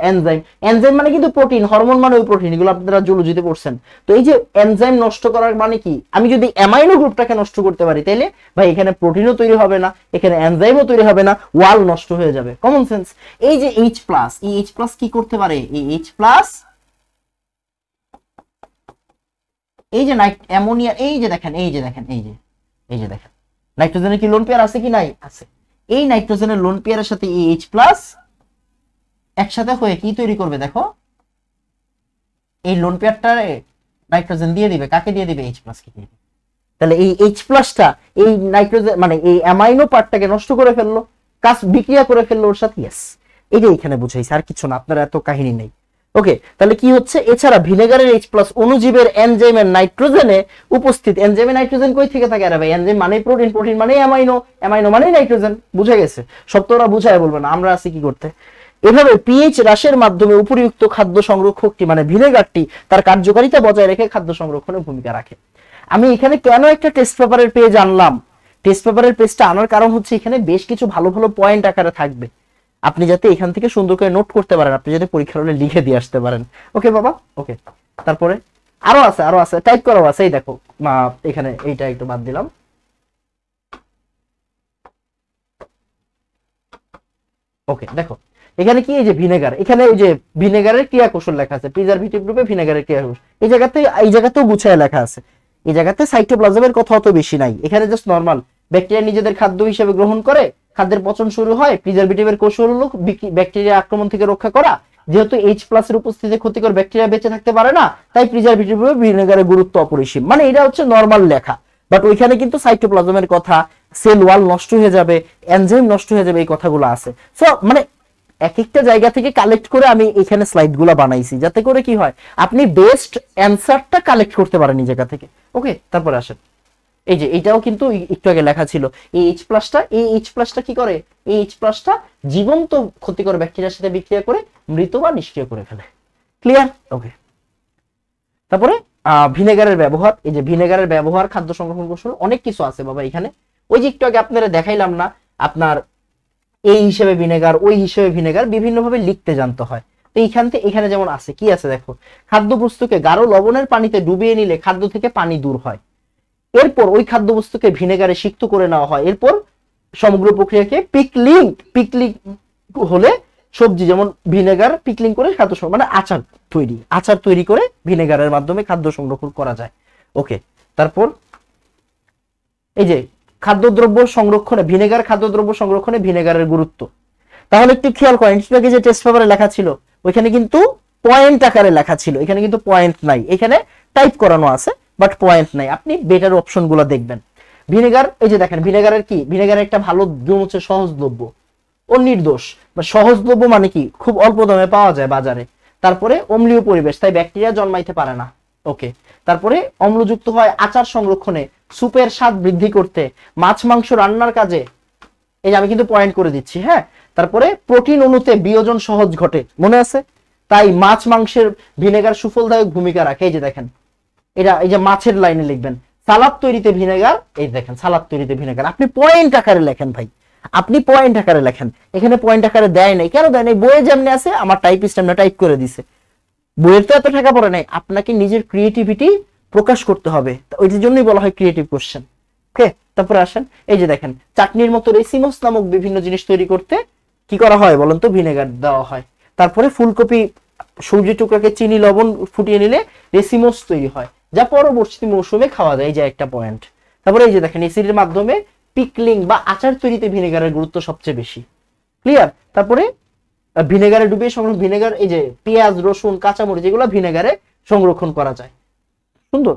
এনজাইম মানে কিন্তু প্রোটিন, হরমোন মানে ওই প্রোটিন, এগুলো আপনারা জুলজিতে পড়ছেন। তো এই যে এনজাইম নষ্ট করার মানে কি? আমি যদি অ্যামাইনো গ্রুপটাকে নষ্ট করতে পারি, তাইলে ভাই এখানে প্রোটিনও তৈরি হবে না, এখানে এনজাইমও তৈরি হবে না, ওয়াল নষ্ট হয়ে যাবে। Common sense. এই যে H প্লাস, এই H প্লাস কি করতে পারে? এই H প্লাস, এই যে অ্যামোনিয়া, এই যে দেখেন নাইট্রোজেনের কি লোন পেয়ার আছে কি নাই? আছে। এই নাইট্রোজেনের লোন পেয়ারের সাথে এই H প্লাস একসাথে হয়ে কি তৈরি করবে? দেখো, এই লোন পেয়ারটারে নাইট্রোজেন দিয়ে দিবে। কাকে দিয়ে দিবে? H প্লাস কে দিয়ে দিবে। তাহলে এই H প্লাসটা এই নাইট্রোজেন মানে এই অ্যামাইনো পার্টটাকে নষ্ট করে ফেললো, কাজ বিক্রিয়া করে ফেললো ওর সাথে। ইয়েস, এই যে এখানে বুঝাইছে, আর কিছু না, আপনার এত কাহিনী নেই। ওকে, তাহলে কি হচ্ছে? এছাড়া ভিনেগারের H প্লাস অণুজীবের এনজাইমের নাইট্রোজেনে উপস্থিত, এনজাইমে নাইট্রোজেন কই থেকে থাকে? আরে ভাই, এনজাইম মানে প্রোটিন, প্রোটিন মানে অ্যামাইনো মানে নাইট্রোজেন। বুঝে গেছে? সব তো ওরা বুঝায় বলবে না, আমরা আছি কি করতে। এভাবে পিএইচ হ্রাসের মাধ্যমে উপরিউক্ত খাদ্য সংরক্ষকটি মানে ভিনেগারটি তার কার্যকারিতা বজায় রেখে খাদ্য সংরক্ষণে ভূমিকা রাখে। আমি এখানে কেন একটা টেস্ট পেপারের পেজ আনলাম? টেস্ট পেপারের পেজটা আনার কারণ হচ্ছে এখানে বেশ কিছু ভালো ভালো পয়েন্ট আকারে থাকবে, আপনি যাতে এখান থেকে সুন্দর করে নোট করতে পারেন, আপনি যাতে পরীক্ষার হলে লিখে দিয়ে আসতে পারেন। ওকে বাবা, ওকে। তারপরে আরো আছে, টাইপ করাও আছে। এই দেখো এখানে এইটা একটু বাদ দিলাম। ওকে, দেখো এখানে কি? এই যে ভিনেগার, এখানে এই যে ভিনেগারের ক্রিয়া কৌশল লেখা আছে, প্রিজারভেটিভ রূপে ভিনেগারের ক্রিয়া কৌশল। এই জায়গাতেও গুছায় লেখা আছে। এই জায়গাতে সাইটোপ্লাজমের কথা অত বেশি নাই, এখানে জাস্ট নরমাল ব্যাকটেরিয়া নিজেদের খাদ্য হিসেবে গ্রহণ করে, খাদ্যের পচন শুরু হয়। প্রিজারভেটিভের কৌশল হলো ব্যাকটেরিয়া আক্রমণ থেকে রক্ষা করা। যেহেতু H প্লাস এর উপস্থিতিতে ক্ষতিকর ব্যাকটেরিয়া বেঁচে থাকতে পারে না, তাই প্রিজারভেটিভ ভিনেগারের গুরুত্ব অপরিসীম। মানে এটা হচ্ছে নরমাল লেখা, বাট ওইখানে কিন্তু সাইটোপ্লাজমের কথা, সেল ওয়াল নষ্ট হয়ে যাবে, এনজাইম নষ্ট হয়ে যাবে, এই কথাগুলো আছে। সো মানে এক একটা জায়গা থেকে কালেক্ট করে আমি এখানে স্লাইড গুলা বানাইছি, যাতে করে কি হয় আপনি বেস্ট অ্যান্সারটা কালেক্ট করতে পারেন এই জায়গা থেকে। ওকে, তারপরে আসেন এই যে এইটাও কিন্তু একটু আগে লেখা ছিল, এই H প্লাসটা কি করে? এই H প্লাসটা জীবন্ত ক্ষতিকর ব্যাকটেরিয়ার সাথে বিক্রিয়া করে মৃত বা নিষ্ক্রিয় করে ফেলে। ক্লিয়ার? ওকে। তারপরে ভিনেগারের ব্যবহার, এই যে ভিনেগারের ব্যবহার, খাদ্য সংরক্ষণ কৌশল, অনেক কিছু আছে বাবা এখানে। ওই যে একটু আগে আপনারা দেখাইলাম না, আপনার এই হিসেবে ভিনেগার, ওই হিসেবে ভিনেগার, বিভিন্নভাবে লিখতে জানতে হয়। তো এখানে যেমন আছে, কি আছে দেখো, খাদ্যবস্তুকে গাঢ় লবণের পানিতে ডুবিয়ে নিলে খাদ্য থেকে পানি দূর হয়। এরপর ওই খাদ্যবস্তুকে ভিনেগারে সিক্ত করে নেওয়া হয়। এরপর সমগ্র প্রক্রিয়াকে পিকলিং হলে সবজি, যেমন ভিনেগার পিকলিং করে খাদ্য মানে আচার তৈরি করে ভিনেগারের মাধ্যমে খাদ্য সংরক্ষণ করা যায়। ওকে, তারপর এই যে খাদ্যদ্রব্য সংরক্ষণে ভিনেগারের গুরুত্ব, তাহলে একটু খেয়াল করেন, যে টেস্ট পেপারে লেখা ছিল ওইখানে কিন্তু পয়েন্ট আকারে লেখা ছিল, এখানে কিন্তু পয়েন্ট নাই, এখানে টাইপ করানো আছে বাট পয়েন্ট নাই। আপনি বেটার অপশন গুলো দেখবেন। ভিনেগার, এই যে দেখেন ভিনেগারের একটা ভালো গুণ হচ্ছে সহজলভ্য ও নির্দোষ। সহজলভ্য মানে কি? খুব অল্প দামে পাওয়া যায় বাজারে। তারপরে অম্লীয় পরিবেশ, তাই ব্যাকটেরিয়া জন্মাইতে পারে না। ওকে। তারপরে অম্লযুক্ত হয় আচার সংরক্ষণে, সুপের স্বাদ বৃদ্ধি করতে, মাছ মাংস রান্নার কাজে। এই যে আমি কিন্তু পয়েন্ট করে দিচ্ছি, হ্যাঁ। তারপরে প্রোটিন অণুতে বিয়োজন সহজ ঘটে, মনে আছে? তাই মাছ মাংসের ভিনেগার সুফলদায়ক ভূমিকা রাখে। এই যে দেখেন, এটা এই যে মাছের লাইনে লিখবেন সালাদ তৈরিতে ভিনেগার। এই দেখেন সালাদ তৈরিতে ভিনেগার। আপনি পয়েন্ট আকারে লেখেন ভাই, আপনি পয়েন্ট আকারে লেখেন। এখানে পয়েন্ট আকারে দেয় নাই, কেন দেয় নাই? বইয়ে যেমনি আছে আমার টাইপিস্ট আমরা টাইপ করে দিছে। বইয়ের তো এত টাকা পড়ে নাই, আপনাকে নিজের ক্রিয়েটিভিটি প্রকাশ করতে হবে, ওইটার জন্যই বলা হয় ক্রিয়েটিভ কোশ্চেন। ওকে। তারপরে আসেন, এই যে দেখেন চাটনির মতো রেসিমস নামক বিভিন্ন জিনিস তৈরি করতে কি করা হয় বলেন তো? ভিনেগার দেওয়া হয়। তারপরে ফুলকপি সবজি টুকরাকে চিনি লবণ ফুটিয়ে নিলে রেসিমস তৈরি হয়, যা পরবর্তী মৌসুমে খাওয়া যায়। এই যে একটা পয়েন্ট। তারপরে এই যে দেখেন এসিডের মাধ্যমে পিকলিং বা আচার তৈরিতে ভিনেগারের গুরুত্ব সবচেয়ে বেশি। ক্লিয়ার? তারপরে ভিনেগারে ডুবিয়ে সংরক্ষণ, ভিনেগার এই যে পেঁয়াজ রসুন কাঁচামরিচ এগুলো ভিনেগারে সংরক্ষণ করা যায়। সুন্দর।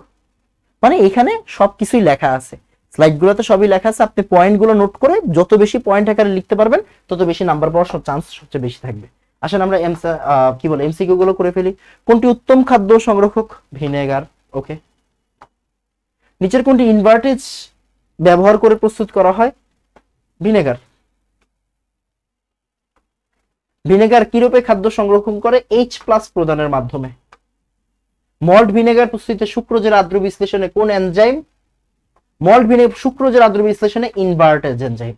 মানে এখানে সবকিছুই লেখা আছে, স্লাইড গুলোতে সবই লেখা আছে। আপনি পয়েন্ট গুলো নোট করে যত বেশি পয়েন্ট আকারে লিখতে পারবেন তত বেশি নাম্বার পাওয়ার চান্স সবচেয়ে বেশি থাকবে। আসেন আমরা কি বলে এমসিকিউ গুলো করে ফেলি। কোনটি উত্তম খাদ্য সংরক্ষক? ভিনেগার। ওকে। নিচের কোনটি ইনভার্টেজ ব্যবহার করে প্রস্তুত করা হয়? ভিনেগার। ভিনেগার কিরূপে খাদ্য সংরক্ষণ করে? H+ প্রদানের মাধ্যমে। মল্ট ভিনেগার প্রস্তুতিতে সুক্রোজের আদ্র বিশ্লেষণে কোন এনজাইম? মল্ট ভিনেগার সুক্রোজের আদ্র বিশ্লেষণে ইনভার্টেজ এনজাইম।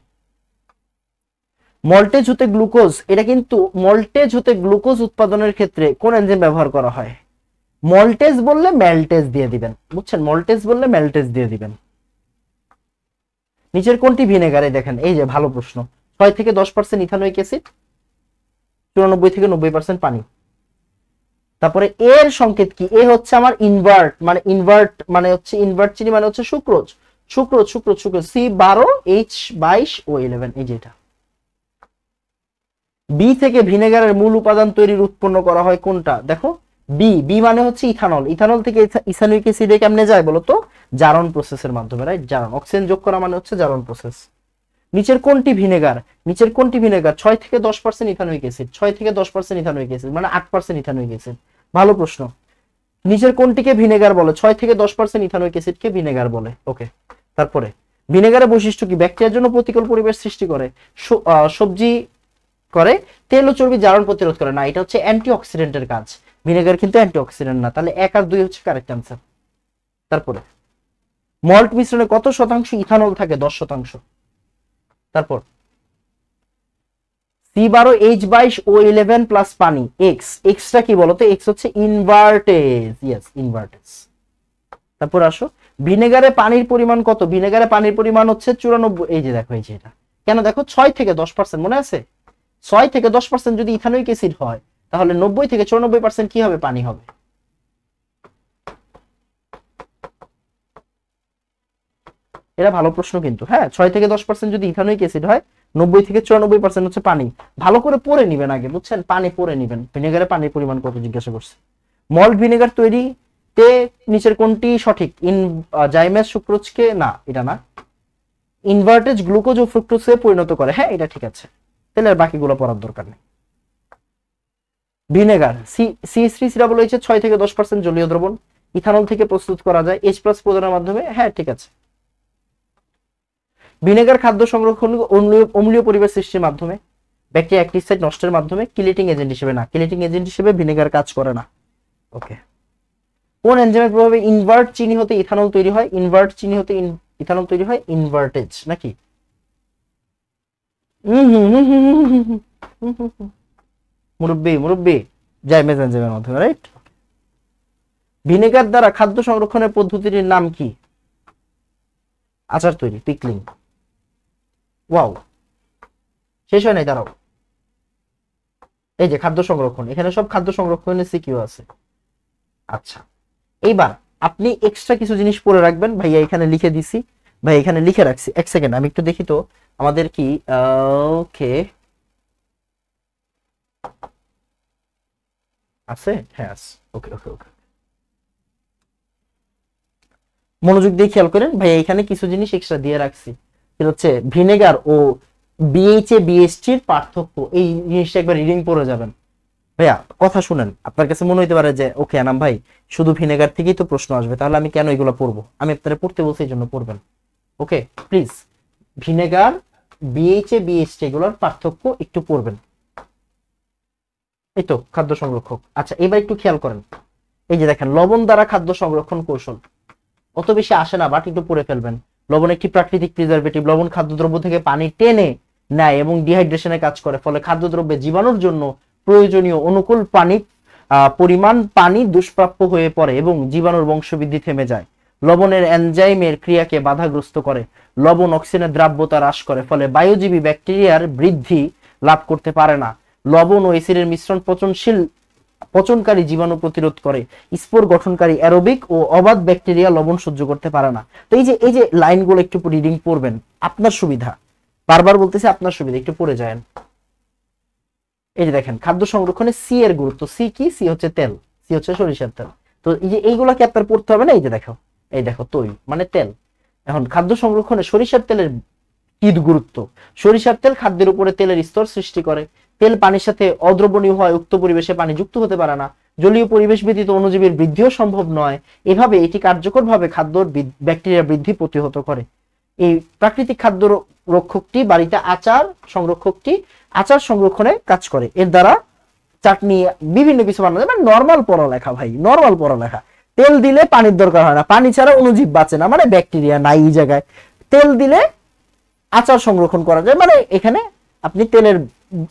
মল্টেজ হতে গ্লুকোজ, এটা কিন্তু মল্টেজ হতে গ্লুকোজ উৎপাদনের ক্ষেত্রে কোন এনজাইম ব্যবহার করা হয়? মল্টেজ বললে ম্যালটেজ দিয়ে দিবেন, বুঝছেন? মল্টেজ বললে ম্যালটেজ দিয়ে দিবেন। নিচের কোনটি ভিনেগারে? দেখেন এই যে ভালো প্রশ্ন। 6 থেকে 10% ইথানোয়িক অ্যাসিড, 94 থেকে 90% পানি। তারপরে এর সংকেত কি? এ হচ্ছে আমার ইনভার্ট, মানে হচ্ছে ইনভার্ট চিনি মানে হচ্ছে সুক্রোজ। Sucrose C12H22O11। এই যে এটা। বি থেকে ভিনেগারের মূল উপাদান তৈরির উৎপন্ন করা হয় কোনটা? দেখো বি মানে হচ্ছে ইথানল। ইথানল থেকে ইথানোয়িক অ্যাসিডে কেমনে যায় বলতো? জারণ প্রসেসের মাধ্যমে, রাইট? জারণ, অক্সিজেন যোগ করা মানে হচ্ছে জারণ প্রসেস। নিচের কোনটি ভিনেগার? 6 থেকে 10% ইথানোয়িক অ্যাসিড, 6 থেকে 10% ইথানোয়িক অ্যাসিড মানে 8% ইথানোয়িক অ্যাসিড। ভালো প্রশ্ন। নিচের কোনটিকে ভিনেগার বলে? 6 থেকে 10% ইথানোয়িক অ্যাসিডকে ভিনেগার বলে। ওকে। তারপরে ভিনেগারের বৈশিষ্ট্য কি? ব্যাকটেরিয়ার জন্য প্রতিকূল পরিবেশ সৃষ্টি করে, সবজি করে, তেল ও চর্বি জারণ প্রতিরোধ করে। না, এটা হচ্ছে অ্যান্টিঅক্সিডেন্টের কাজ। ভিনেগার কিন্তু অ্যান্টিঅক্সিডেন্ট না। তাহলে 1 আর 2 হচ্ছে কারেক্ট অ্যান্সার। তারপরে মল্ট মিশ্রণে কত শতাংশ ইথানল থাকে? 10%। তারপর C12H22O11 প্লাস পানি, এক্সটা কি বলতো? এক্স হচ্ছে ইনভার্টেজ। Yes, invertase. তারপর আসো, ভিনেগারে পানির পরিমাণ কত? ভিনেগারে পানির পরিমাণ হচ্ছে 94। এই যে দেখো, এই যে এটা কেন দেখো 6 থেকে 10%, মনে আছে? 6 থেকে 10% যদি ইথানোয়িক অ্যাসিড হয় তাহলে 90 থেকে 94% কি হবে? পানি হবে। এটা ভালো প্রশ্ন কিন্তু, হ্যাঁ। 6 থেকে 10% যদি ইথানোয়িক অ্যাসিড হয়, 90 থেকে 94% হচ্ছে পানি। ভালো করে পড়ে নিবেন আগে, বুঝছেন? পানি পড়ে নিবেন। ভিনেগারে পানির পরিমাণ কত জিজ্ঞাসা করছে। মল্ট ভিনেগার তৈরিতে নিচের কোনটি সঠিক? জাইমেস সুক্রোজকে, না এটা না। ইনভার্টেজ গ্লুকোজ ও ফ্রুক্টোজে পরিণত করে, হ্যাঁ এটা ঠিক আছে। তাহলে আর বাকিগুলো পড়ার দরকার নেই। ভিনেগার C3COOH 6 থেকে 10% জলীয় দ্রবণ, ইথানল থেকে প্রস্তুত করা যায় H+ প্রদানের মাধ্যমে, হ্যাঁ ঠিক আছে। ভিনেগার খাদ্য সংরক্ষণ অম্লীয় পরিবেশ সৃষ্টির মাধ্যমে, ব্যাকটেরিয়া অ্যাক্টিসাইড নষ্টের মাধ্যমে, কিলেটিং এজেন্ট হিসেবে না। কিলেটিং এজেন্ট হিসেবে ভিনেগার কাজ করে না। ওকে। কোন এনজাইমের প্রভাবে ইনভার্ট চিনি হতে ইথানল তৈরি হয়? ইনভার্ট চিনি হতে ইথানল তৈরি হয়, ইনভার্টেজ নাকি? মুরব্বি জাইমেস এনজাইমের মাধ্যমে, রাইট? ভিনেগার দ্বারা খাদ্য সংরক্ষণের পদ্ধতিটির নাম কি? আচার তৈরি, পিকলিং। ওয়াও, শেষ হয় নাই, দাঁড়াও। এই যে খাদ্য সংরক্ষণ, এখানে সব খাদ্য সংরক্ষণের সিকিউ আছে। আচ্ছা, এইবার আপনি এক্সট্রা কিছু জিনিস পড়ে রাখবেন। ভাইয়া এখানে লিখে দিছি, ভাই এখানে লিখে রাখছি। এক সেকেন্ড আমি একটু দেখি তো আমাদের কি। ওকে, আছে, হ্যাঁ আছে। ওকে ওকে ওকে, মনোযোগ দিয়ে খেয়াল করেন। ভাই এখানে কিছু জিনিস এক্সট্রা দিয়ে রাখছি, সেটা হচ্ছে ভিনেগার ও বিএইচএ বিএসটির পার্থক্য। এই জিনিসটা একবার রিডিং পড়ে যাবেন। ভাইয়া কথা শুনেন, আপনার কাছে মনে হইতে পারে যে ওকে আনাম ভাই শুধু ভিনেগার থেকেই তো প্রশ্ন আসবে, তাহলে আমি কেন এগুলো পড়বো? আমি আপনারা পড়তে বলছি এই জন্য পড়বেন। Okay please, vinegar, BHA, BHD এগুলোর পার্থক্য একটু পড়বেন। এই তো খাদ্য সংরক্ষক। আচ্ছা এবার একটু খেয়াল করেন, এই যে দেখেন লবণ দ্বারা খাদ্য সংরক্ষণ কৌশল, অত বেশি আসে না বাট একটু পড়ে ফেলবেন। লবণ একটি প্রাকৃতিক প্রিজারভেটিভ। লবণ খাদ্যদ্রব্য থেকে পানি টেনে নেয় এবং ডিহাইড্রেশনে কাজ করে, ফলে খাদ্যদ্রব্যে জীবাণুর জন্য প্রয়োজনীয় অনুকূল পানি পরিমাণ পানি দুষ্প্রাপ্য হয়ে পড়ে এবং জীবাণুর বংশবৃদ্ধি থেমে যায়। লবণের এনজাইমের ক্রিয়াকে বাধাগ্রস্ত করে। লবণ অক্সিজেনের দ্রাব্যতা হ্রাস করে, ফলে বায়ুজীবী ব্যাকটেরিয়ার বৃদ্ধি লাভ করতে পারে না। লবণ ও এসিডের মিশ্রণ পচনকারী জীবাণু প্রতিরোধ করে। স্পোর গঠনকারী অ্যারোবিক ও অবাধ ব্যাকটেরিয়া লবণ সহ্য করতে পারে না। তো এই যে লাইনগুলো একটু রিডিং পড়বেন আপনার সুবিধা, বারবার বলতেছি আপনার সুবিধা, একটু পড়ে যান। এই যে দেখেন খাদ্য সংরক্ষণে সি এর গুরুত্ব। সি কি? সি হচ্ছে তেল, সি হচ্ছে সরিষার তেল। তো এই যে এইগুলাকে আপনার পড়তে হবে না। এই যে দেখো, এই দেখো তৈল মানে তেল। এখন খাদ্য সংরক্ষণে সরিষার তেলের কি গুরুত্ব? সরিষার তেল খাদ্যের উপরে তেলের স্তর সৃষ্টি করে। তেল পানির সাথে অদ্রবণীয় হয়, উক্ত পরিবেশে পানি যুক্ত হতে পারে না। জলীয় পরিবেশ ব্যতীত অণুজীবের বৃদ্ধিও সম্ভব নয়। এভাবে এটি কার্যকরভাবে খাদ্যর ব্যাকটেরিয়া বৃদ্ধি প্রতিহত করে। এই প্রাকৃতিক খাদ্য রক্ষকটি বাড়িতে আচার সংরক্ষণে কাজ করে। এর দ্বারা চাটনি বিভিন্ন কিছু বানানো যায়। মানে নর্মাল পড়ালেখা ভাই, নর্মাল পড়ালেখা। তেল দিলে পানির দরকার হয় না, পানি ছাড়া অণুজীব বাঁচে না, মানে ব্যাকটেরিয়া নাই এই জায়গায়। তেল দিলে আচার সংরক্ষণ করা যায়, মানে এখানে আপনি তেলের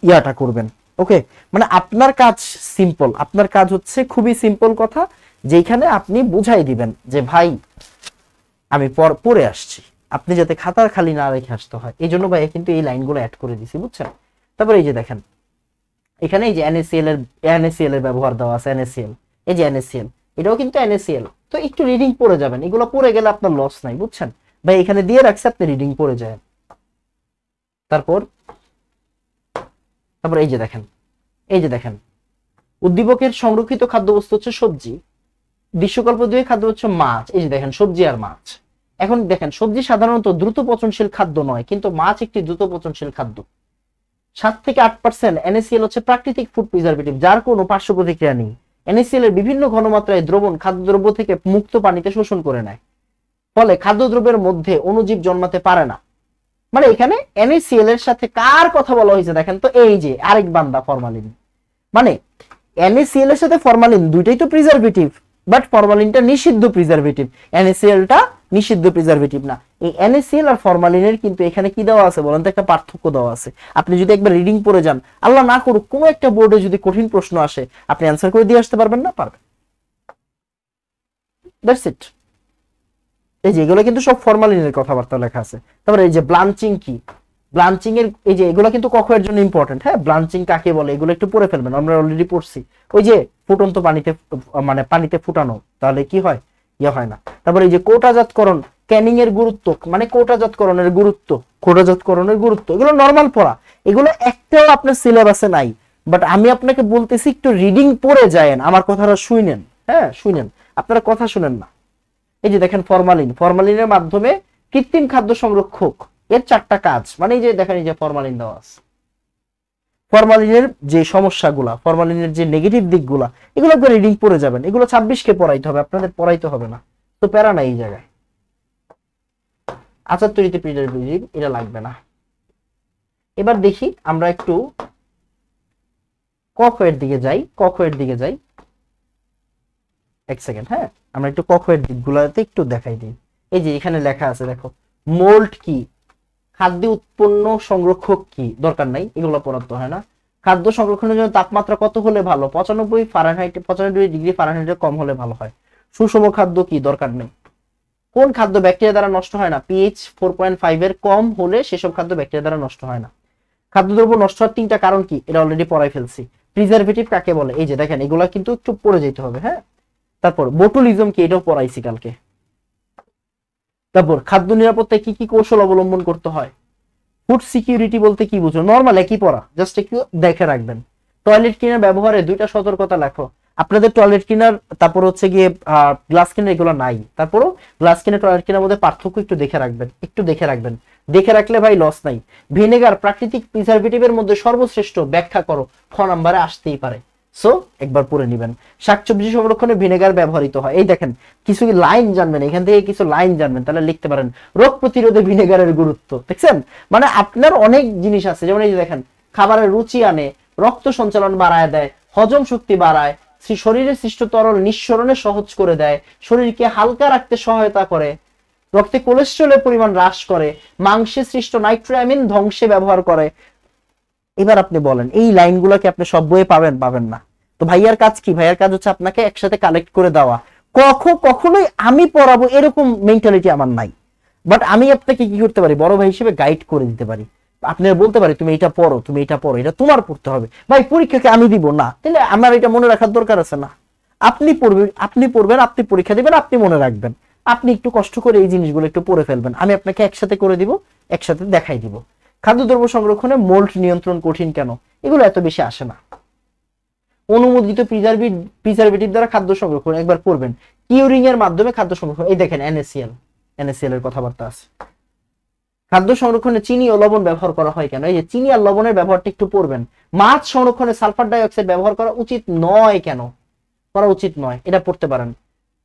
ইয়াটা করবেন। ওকে, মানে আপনার কাজ সিম্পল, আপনার কাজ হচ্ছে খুবই সিম্পল কথা, যেখানে আপনি বুঝাই দিবেন যে ভাই আমি পড়ে আসছি, আপনি যাতে খাতার খালি না রেখে আসতে হয়। এই জন্য ভাই কিন্তু এই লাইনগুলো অ্যাড করে দিছি, বুঝছেন? তারপরে এই যে দেখেন এখানে এই যে NaCl এর ব্যবহার দেওয়া আছে। NaCl, এই যে NaCl, এটাও কিন্তু NaCl। তো একটু রিডিং পড়ে যাবেন, এগুলো পড়ে গেলে আপনার লস নাই, বুঝছেন ভাই? এখানে দিয়ে রাখছে, আপনি রিডিং পড়ে যায়। তারপর এই যে দেখেন উদ্দীপকের সংরক্ষিত খাদ্যবস্তু হচ্ছে সবজি। গ্রীষ্মকাল পদ্ধতির খাদ্য হচ্ছে মাছ। এই যে দেখেন সবজি আর মাছ। এখন দেখেন সবজি সাধারণত দ্রুত পচনশীল খাদ্য নয়, কিন্তু মাছ একটি দ্রুত পচনশীল খাদ্য। 7 থেকে 8% NaCl হচ্ছে প্রাকৃতিক ফুড প্রিজারভেটিভ, যার কোনো পার্শ্ব প্রতিক্রিয়া নেই। NaCl এর বিভিন্ন ঘনমাত্রায় দ্রবণ খাদ্যদ্রব্য থেকে মুক্ত পানিতে শোষণ করে নেয়, ফলে খাদ্যদ্রব্যের মধ্যে অণুজীব জন্মাতে পারে না। মানে এখানে NaCl এর সাথে কার কথা বলা হয়েছে দেখেন তো, এই যে আরেক বান্দা ফরমালিন। মানে NaCl এর সাথে ফরমালিন দুইটাই তো প্রিজারভেটিভ, বাট ফরমালিনটা নিষিদ্ধ প্রিজারভেটিভ, NaClটা নিষিদ্ধ প্রিজারভেটিভ না। এই NaCl আর ফরমালিনের কিন্তু এখানে কি দেওয়া আছে বলেন তো? একটা পার্থক্য দেওয়া আছে। আপনি যদি একবার রিডিং পড়ে যান, আল্লাহ না করুক কোনো একটা বোর্ডে যদি কঠিন প্রশ্ন আসে, আপনি অ্যান্সার করে দিয়ে আসতে পারবেন না? পারবেন। That's it. এই যে এগুলো কিন্তু সব ফরমালিনের কথাবার্তা লেখা আছে। তারপরে এই যে ব্লাঞ্চিং কি, ব্লাঞ্চিং এর এই যে এগুলো কিন্তু কখের জন্য ইম্পর্টেন্ট। হ্যাঁ, ব্লাঞ্চিং কাকে বলে এগুলো একটু পড়ে ফেলবেন, আমরা অলরেডি পড়ছি। ওই যে ফুটন্ত পানিতে, মানে পানিতে ফুটানো, তাহলে কি হয়? ইয়ে হয় না। তারপরে এই যে কোটাজাতকরণ, ক্যানিং এর গুরুত্ব, মানে কোটাজাতকরণের গুরুত্ব, এগুলো নরমাল পড়া, এগুলো একটাও আপনার সিলেবাসে নাই। বাট আমি আপনাকে বলতেছি একটু রিডিং পড়ে যায়েন, আমার কথাটা শুনেন। হ্যাঁ শুনেন, আপনারা কথা শুনেন না। এই যে দেখেন ফরমালিনের মাধ্যমে কৃত্রিম খাদ্য সংরক্ষক এর 4টা কাজ। মানে এই যে দেখেন এই যে ফরমালিন দেওয়া আছে, ফরমালিনের যে সমস্যাগুলা, ফরমালিনের যে নেগেটিভ দিকগুলা, এগুলো একবার রিডিং পড়ে যাবেন। এগুলো 26কে পড়াইতে হবে, আপনাদের পড়াইতে হবে না, তো প্যারা নাই এই জায়গায়। আচার তৈরিতে প্রিজারভেটিভ এটা লাগবে না। এবার দেখি আমরা একটু কখের দিকে যাই। এক সেকেন্ড, হ্যাঁ আমরা একটু কখের দিকগুলাতে একটু দেখাই দিই। এই যে এখানে লেখা আছে দেখো, মোল্ড কি, খাদ্য উৎপন্ন সংরক্ষক কি, দরকার নাই, এগুলো পড়াতে হয় না। খাদ্য সংরক্ষণের জন্য তাপমাত্রা কত হলে ভালো? 95 ডিগ্রি ফারেনহাইটের কম হলে ভালো হয়। সুষম খাদ্য কি, দরকার নেই। কোন খাদ্য ব্যাকটেরিয়া দ্বারা নষ্ট হয় না? pH 4.5 এর কম হলে সেসব খাদ্য ব্যাকটেরিয়া দ্বারা নষ্ট হয় না। খাদ্যদ্রব্য নষ্ট হওয়ার 3টা কারণ কি, এটা অলরেডি পড়াই ফেলছি। প্রিজারভেটিভ কাকে বলে, এই যে দেখেন এগুলা কিন্তু একটু পড়ে যেতে হবে। হ্যাঁ, তারপর বোটুলিজম কি, এটাও পড়াইছি কালকে। তারপর খাদ্য নিরাপত্তায় কি কি কৌশল অবলম্বন করতে হয়। ফুড সিকিউরিটি বলতে কি বুঝো? নরমাল একই পড়া, জাস্ট একটু দেখে রাখবেন। টয়লেট ক্লিনার ব্যবহারে 2টা সতর্কতা লেখো। আপনাদের টয়লেট ক্লিনার, তারপর হচ্ছে গিয়ে গ্লাস ক্লিনার, এগুলো নাই, তারপরও গ্লাস ক্লিনার টয়লেট ক্লিনার মধ্যে পার্থক্য একটু দেখে রাখবেন, দেখে রাখলে ভাই লস নাই। ভিনেগার প্রাকৃতিক প্রিজারভেটিভের মধ্যে সর্বশ্রেষ্ঠ, ব্যাখ্যা করো। খ নাম্বারে আসতেই পারে। সো একবার পড়ে নিবেন। শাকসবজি সংরক্ষণে ভিনেগার ব্যবহৃত হয়, এই দেখেন কিছু লাইন জানবেন, এখান থেকে কিছু লাইন জানবেন, তাহলে লিখতে পারেন রোগ প্রতিরোধে ভিনেগারের গুরুত্ব। দেখছেন, মানে আপনার অনেক জিনিস আছে, যেমন এই যে দেখেন খাবারের রুচি আনে, রক্ত সঞ্চালন বাড়ায় দেয়, হজম শক্তি বাড়ায়, শরীরের সৃষ্ট তরল নিঃসরণে সহজ করে দেয়, শরীরকে হালকা রাখতে সহায়তা করে, রক্তে কোলেস্টেরলের পরিমাণ হ্রাস করে, মাংসে সৃষ্ট নাইট্রোঅ্যামিন ধ্বংসে ব্যবহার করে। এবার আপনি বলেন এই লাইনগুলোকে আপনি সব বইয়ে পাবেন? পাবেন না। তো ভাইয়ার কাজ কি? ভাইয়ার কাজ হচ্ছে আপনাকে একসাথে কালেক্ট করে দেওয়া। কখনোই আমি পড়াবো এরকম মেন্টালিটি আমার নাই, বাট আমি আপনাকে কি করতে পারি, বড় ভাই হিসেবে গাইড করে দিতে পারি। আপনার বলতে পারি তুমি এটা পড়ো, তুমি এটা পড়ো, এটা তোমার পড়তে হবে। ভাই পরীক্ষাকে আমি দিব না, তাহলে আমার এটা মনে রাখার দরকার আছে না? আপনি পড়বেন, আপনি পরীক্ষা দিবেন, আপনি মনে রাখবেন। আপনি একটু কষ্ট করে এই জিনিসগুলো একটু পড়ে ফেলবেন, আমি আপনাকে একসাথে করে দিব, একসাথে দেখাই দিব। খাদ্যদ্রব্য সংরক্ষণে মোল্ড নিয়ন্ত্রণ কঠিন কেন? এগুলো এত বেশি আসে না। অনুমোদিত প্রিজারভেটিভ দ্বারা খাদ্য সংরক্ষণ একবার পড়বেন। কিউরিং এর মাধ্যমে খাদ্য সংরক্ষণ, এই দেখেন এনএসিএল এর কথাবার্তা আছে। খাদ্য সংরক্ষণে চিনি ও লবণ ব্যবহার করা হয় কেন? এই যে চিনি আর লবণের ব্যবহারটা একটু পড়বেন। মাছ সংরক্ষণে সালফার ডাই অক্সাইড ব্যবহার করা উচিত নয় কেন? করা উচিত নয়, এটা পড়তে পারেন।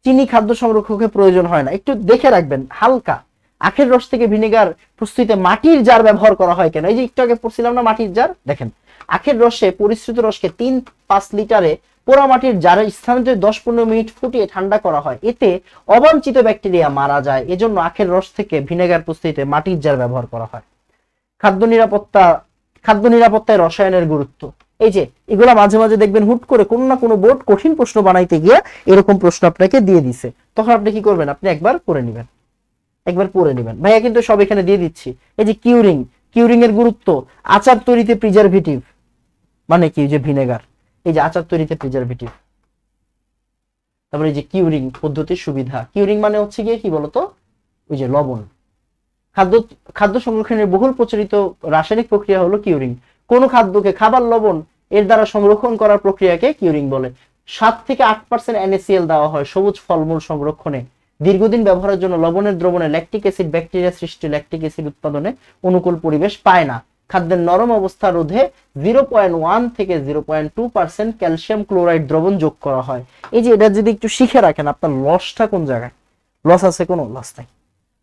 চিনি খাদ্য সংরক্ষণে প্রয়োজন হয় না, একটু দেখে রাখবেন হালকা। আখের রস থেকে ভিনেগার প্রস্তুতিতে মাটির জার ব্যবহার করা হয় কেন? এই যে একটু আগে পড়ছিলাম না মাটির জার, দেখেন আখের রসে পরিশ্রুত রসকে 3-5 লিটারে পোড়া মাটির জারে স্থানান্তরে 10-15 মিনিট ফুটিয়ে ঠান্ডা করা হয়, এতে অবাঞ্ছিত ব্যাকটেরিয়া মারা যায়, এজন্য আখের রস থেকে ভিনেগার প্রস্তুতিতে মাটির জার ব্যবহার করা হয়। খাদ্য নিরাপত্তায় রসায়নের গুরুত্ব, এই যে এগুলা মাঝে মাঝে দেখবেন হুট করে কোনো না কোনো বোর্ড কঠিন প্রশ্ন বানাইতে গিয়ে এরকম প্রশ্ন আপনাকে দিয়ে দিছে, তখন আপনি কি করবেন, আপনি একবার পড়ে নেবেন। ভাইয়া কিন্তু সব এখানে দিয়ে দিচ্ছি। এই যে কিউরিং এর গুরুত্ব, আচার তৈরিতে প্রিজারভেটিভ মানে কি, যে ভিনেগার, এই যে আচার তৈরিতে প্রিজারভেটিভ। তারপরে এই যে কিউরিং পদ্ধতির সুবিধা, কিউরিং মানে হচ্ছে গিয়ে কি বলতো, ওই যে লবণ। খাদ্য সংরক্ষণের বহুল প্রচলিত রাসায়নিক প্রক্রিয়া হলো কিউরিং। কোন খাদ্যকে খাবার লবণ এর দ্বারা সংরক্ষণ করার প্রক্রিয়াকে কিউরিং বলে। 7-8% NaCl দেওয়া হয় সবুজ ফলমূল সংরক্ষণে। দীর্ঘদিন ব্যবহারের জন্য লবণের দ্রবণে ল্যাকটিক অ্যাসিড ব্যাকটেরিয়া সৃষ্টি ল্যাকটিক অ্যাসিড উৎপাদনে অনুকূল পরিবেশ পায় না। খাদ্যের নরম অবস্থা রোধে 0.1 থেকে 0.2% ক্যালসিয়াম ক্লোরাইড দ্রবণ যোগ করা হয়। এই যে এটা যদি একটু শিখে রাখেন, আপনার লসটা কোন জায়গায়, লস আছে? কোনো লস নাই।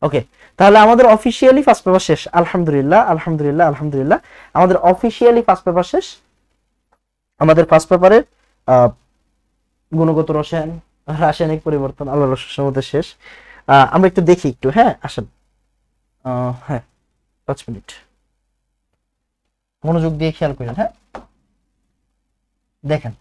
ওকে, তাহলে আমাদের অফিসিয়ালি ফার্স্ট পেপার শেষ, আলহামদুলিল্লাহ। আমাদের অফিসিয়ালি ফার্স্ট পেপার শেষ। আমাদের ফার্স্ট পেপারের গুণগত রসায়ন, রাসায়নিক পরিবর্তন, আল্লাহর রহস্যের মধ্যে শেষ। আমরা একটু দেখি একটু, হ্যাঁ আসেন, হ্যাঁ 5 মিনিট মনোযোগ দিয়ে খেয়াল করেন। হ্যাঁ দেখেন,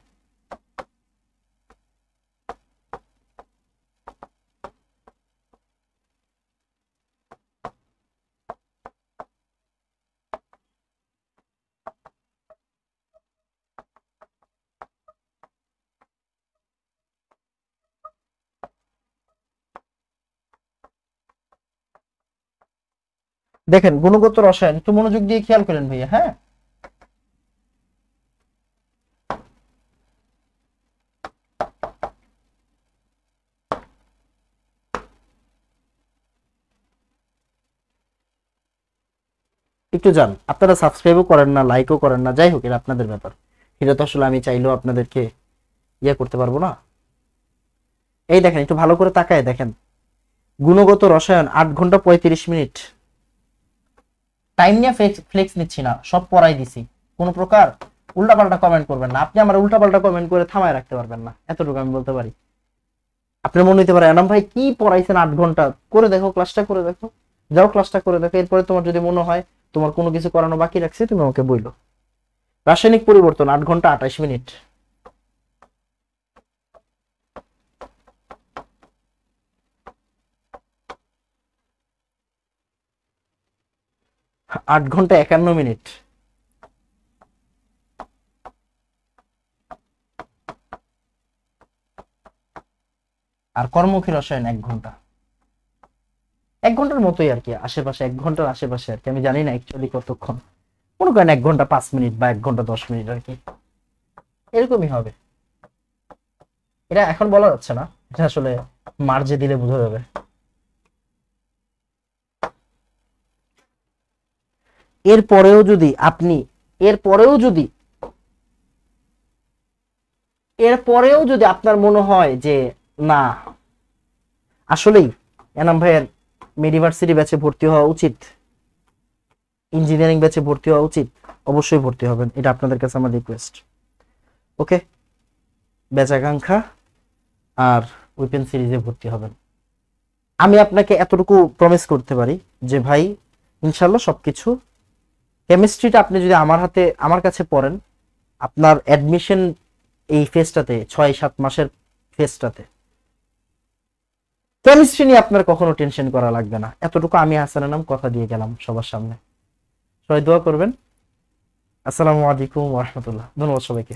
গুণগত রসায়ন একটু মনোযোগ দিয়ে খেয়াল করেন ভাইয়া। হ্যাঁ একটু যান, আপনারা সাবস্ক্রাইবও করেন না, লাইকও করেন না, যাই হোক এটা আপনাদের ব্যাপার, এটা তো আসলে আমি চাইলেও আপনাদেরকে করতে পারবো না। এই দেখেন একটু ভালো করে তাকায় দেখেন, গুণগত রসায়ন 8 ঘন্টা 35 মিনিট। টাইম নিয়ে ফ্লেক্স নিচ্ছি না, সব পড়াই দিছি। কোন প্রকার উল্টাপাল্টা কমেন্ট করবেন না, আপনি আমার উল্টাপাল্টা কমেন্ট করে থামায় রাখতে পারবেন না, এতটুকু আমি বলতে পারি। আপনার মনে হইতে পারে এনাম ভাই কি পড়াইছেন 8 ঘন্টা, করে দেখো ক্লাসটা করে দেখো, যাও ক্লাসটা করে দেখো, এরপরে তোমার যদি মনে হয় তোমার কোনো কিছু করানো বাকি রাখছে তুমি আমাকে বইলো। রাসায়নিক পরিবর্তন 8 ঘন্টা 28 মিনিট। 8 ঘন্টা 51 মিনিট। আর কর্মমুখী রসায়ন 1 ঘন্টা, 1 ঘন্টার মতোই আর কি, আশেপাশে 1 ঘন্টার আশেপাশে আর কি, আমি জানি না অ্যাকচুয়ালি কতক্ষণ, মনে করেন 1 ঘন্টা 5 মিনিট বা 1 ঘন্টা 10 মিনিট আর কি, এরকমই হবে। এটা এখন বলা যাচ্ছে না, এটা আসলে মার্জে দিলে বোঝা যাবে। এরপরেও যদি এরপরেও যদি আপনার মনে হয় যে না আসলেই এনাম ভাইয়ের মেডিভার্সিটি ব্যাচে ভর্তি হওয়া উচিত, ইঞ্জিনিয়ারিং ব্যাচে ভর্তি হওয়া উচিত, অবশ্যই ভর্তি হবেন, এটা আপনাদের কাছে আমার রিকোয়েস্ট। ওকে, ব্যাচ আকাঙ্ক্ষা আর উইপেন সিরিজে ভর্তি হবেন। আমি আপনাকে এতটুকু প্রমিস করতে পারি যে ভাই ইনশাল্লাহ সবকিছু, কেমিস্ট্রিটা আপনি যদি আমার কাছে পড়েন, আপনার অ্যাডমিশন এই ফেজটাতে 6-7 মাসের ফেজটাতে কেমিস্ট্রি নিয়ে আপনার কখনো টেনশন করা লাগবে না, এতটুকু আমি হাসানের নাম কথা দিয়ে গেলাম সবার সামনে। সবাই দোয়া করবেন। আসসালামু আলাইকুম ওয়া রাহমাতুল্লাহ। ধন্যবাদ সবাইকে।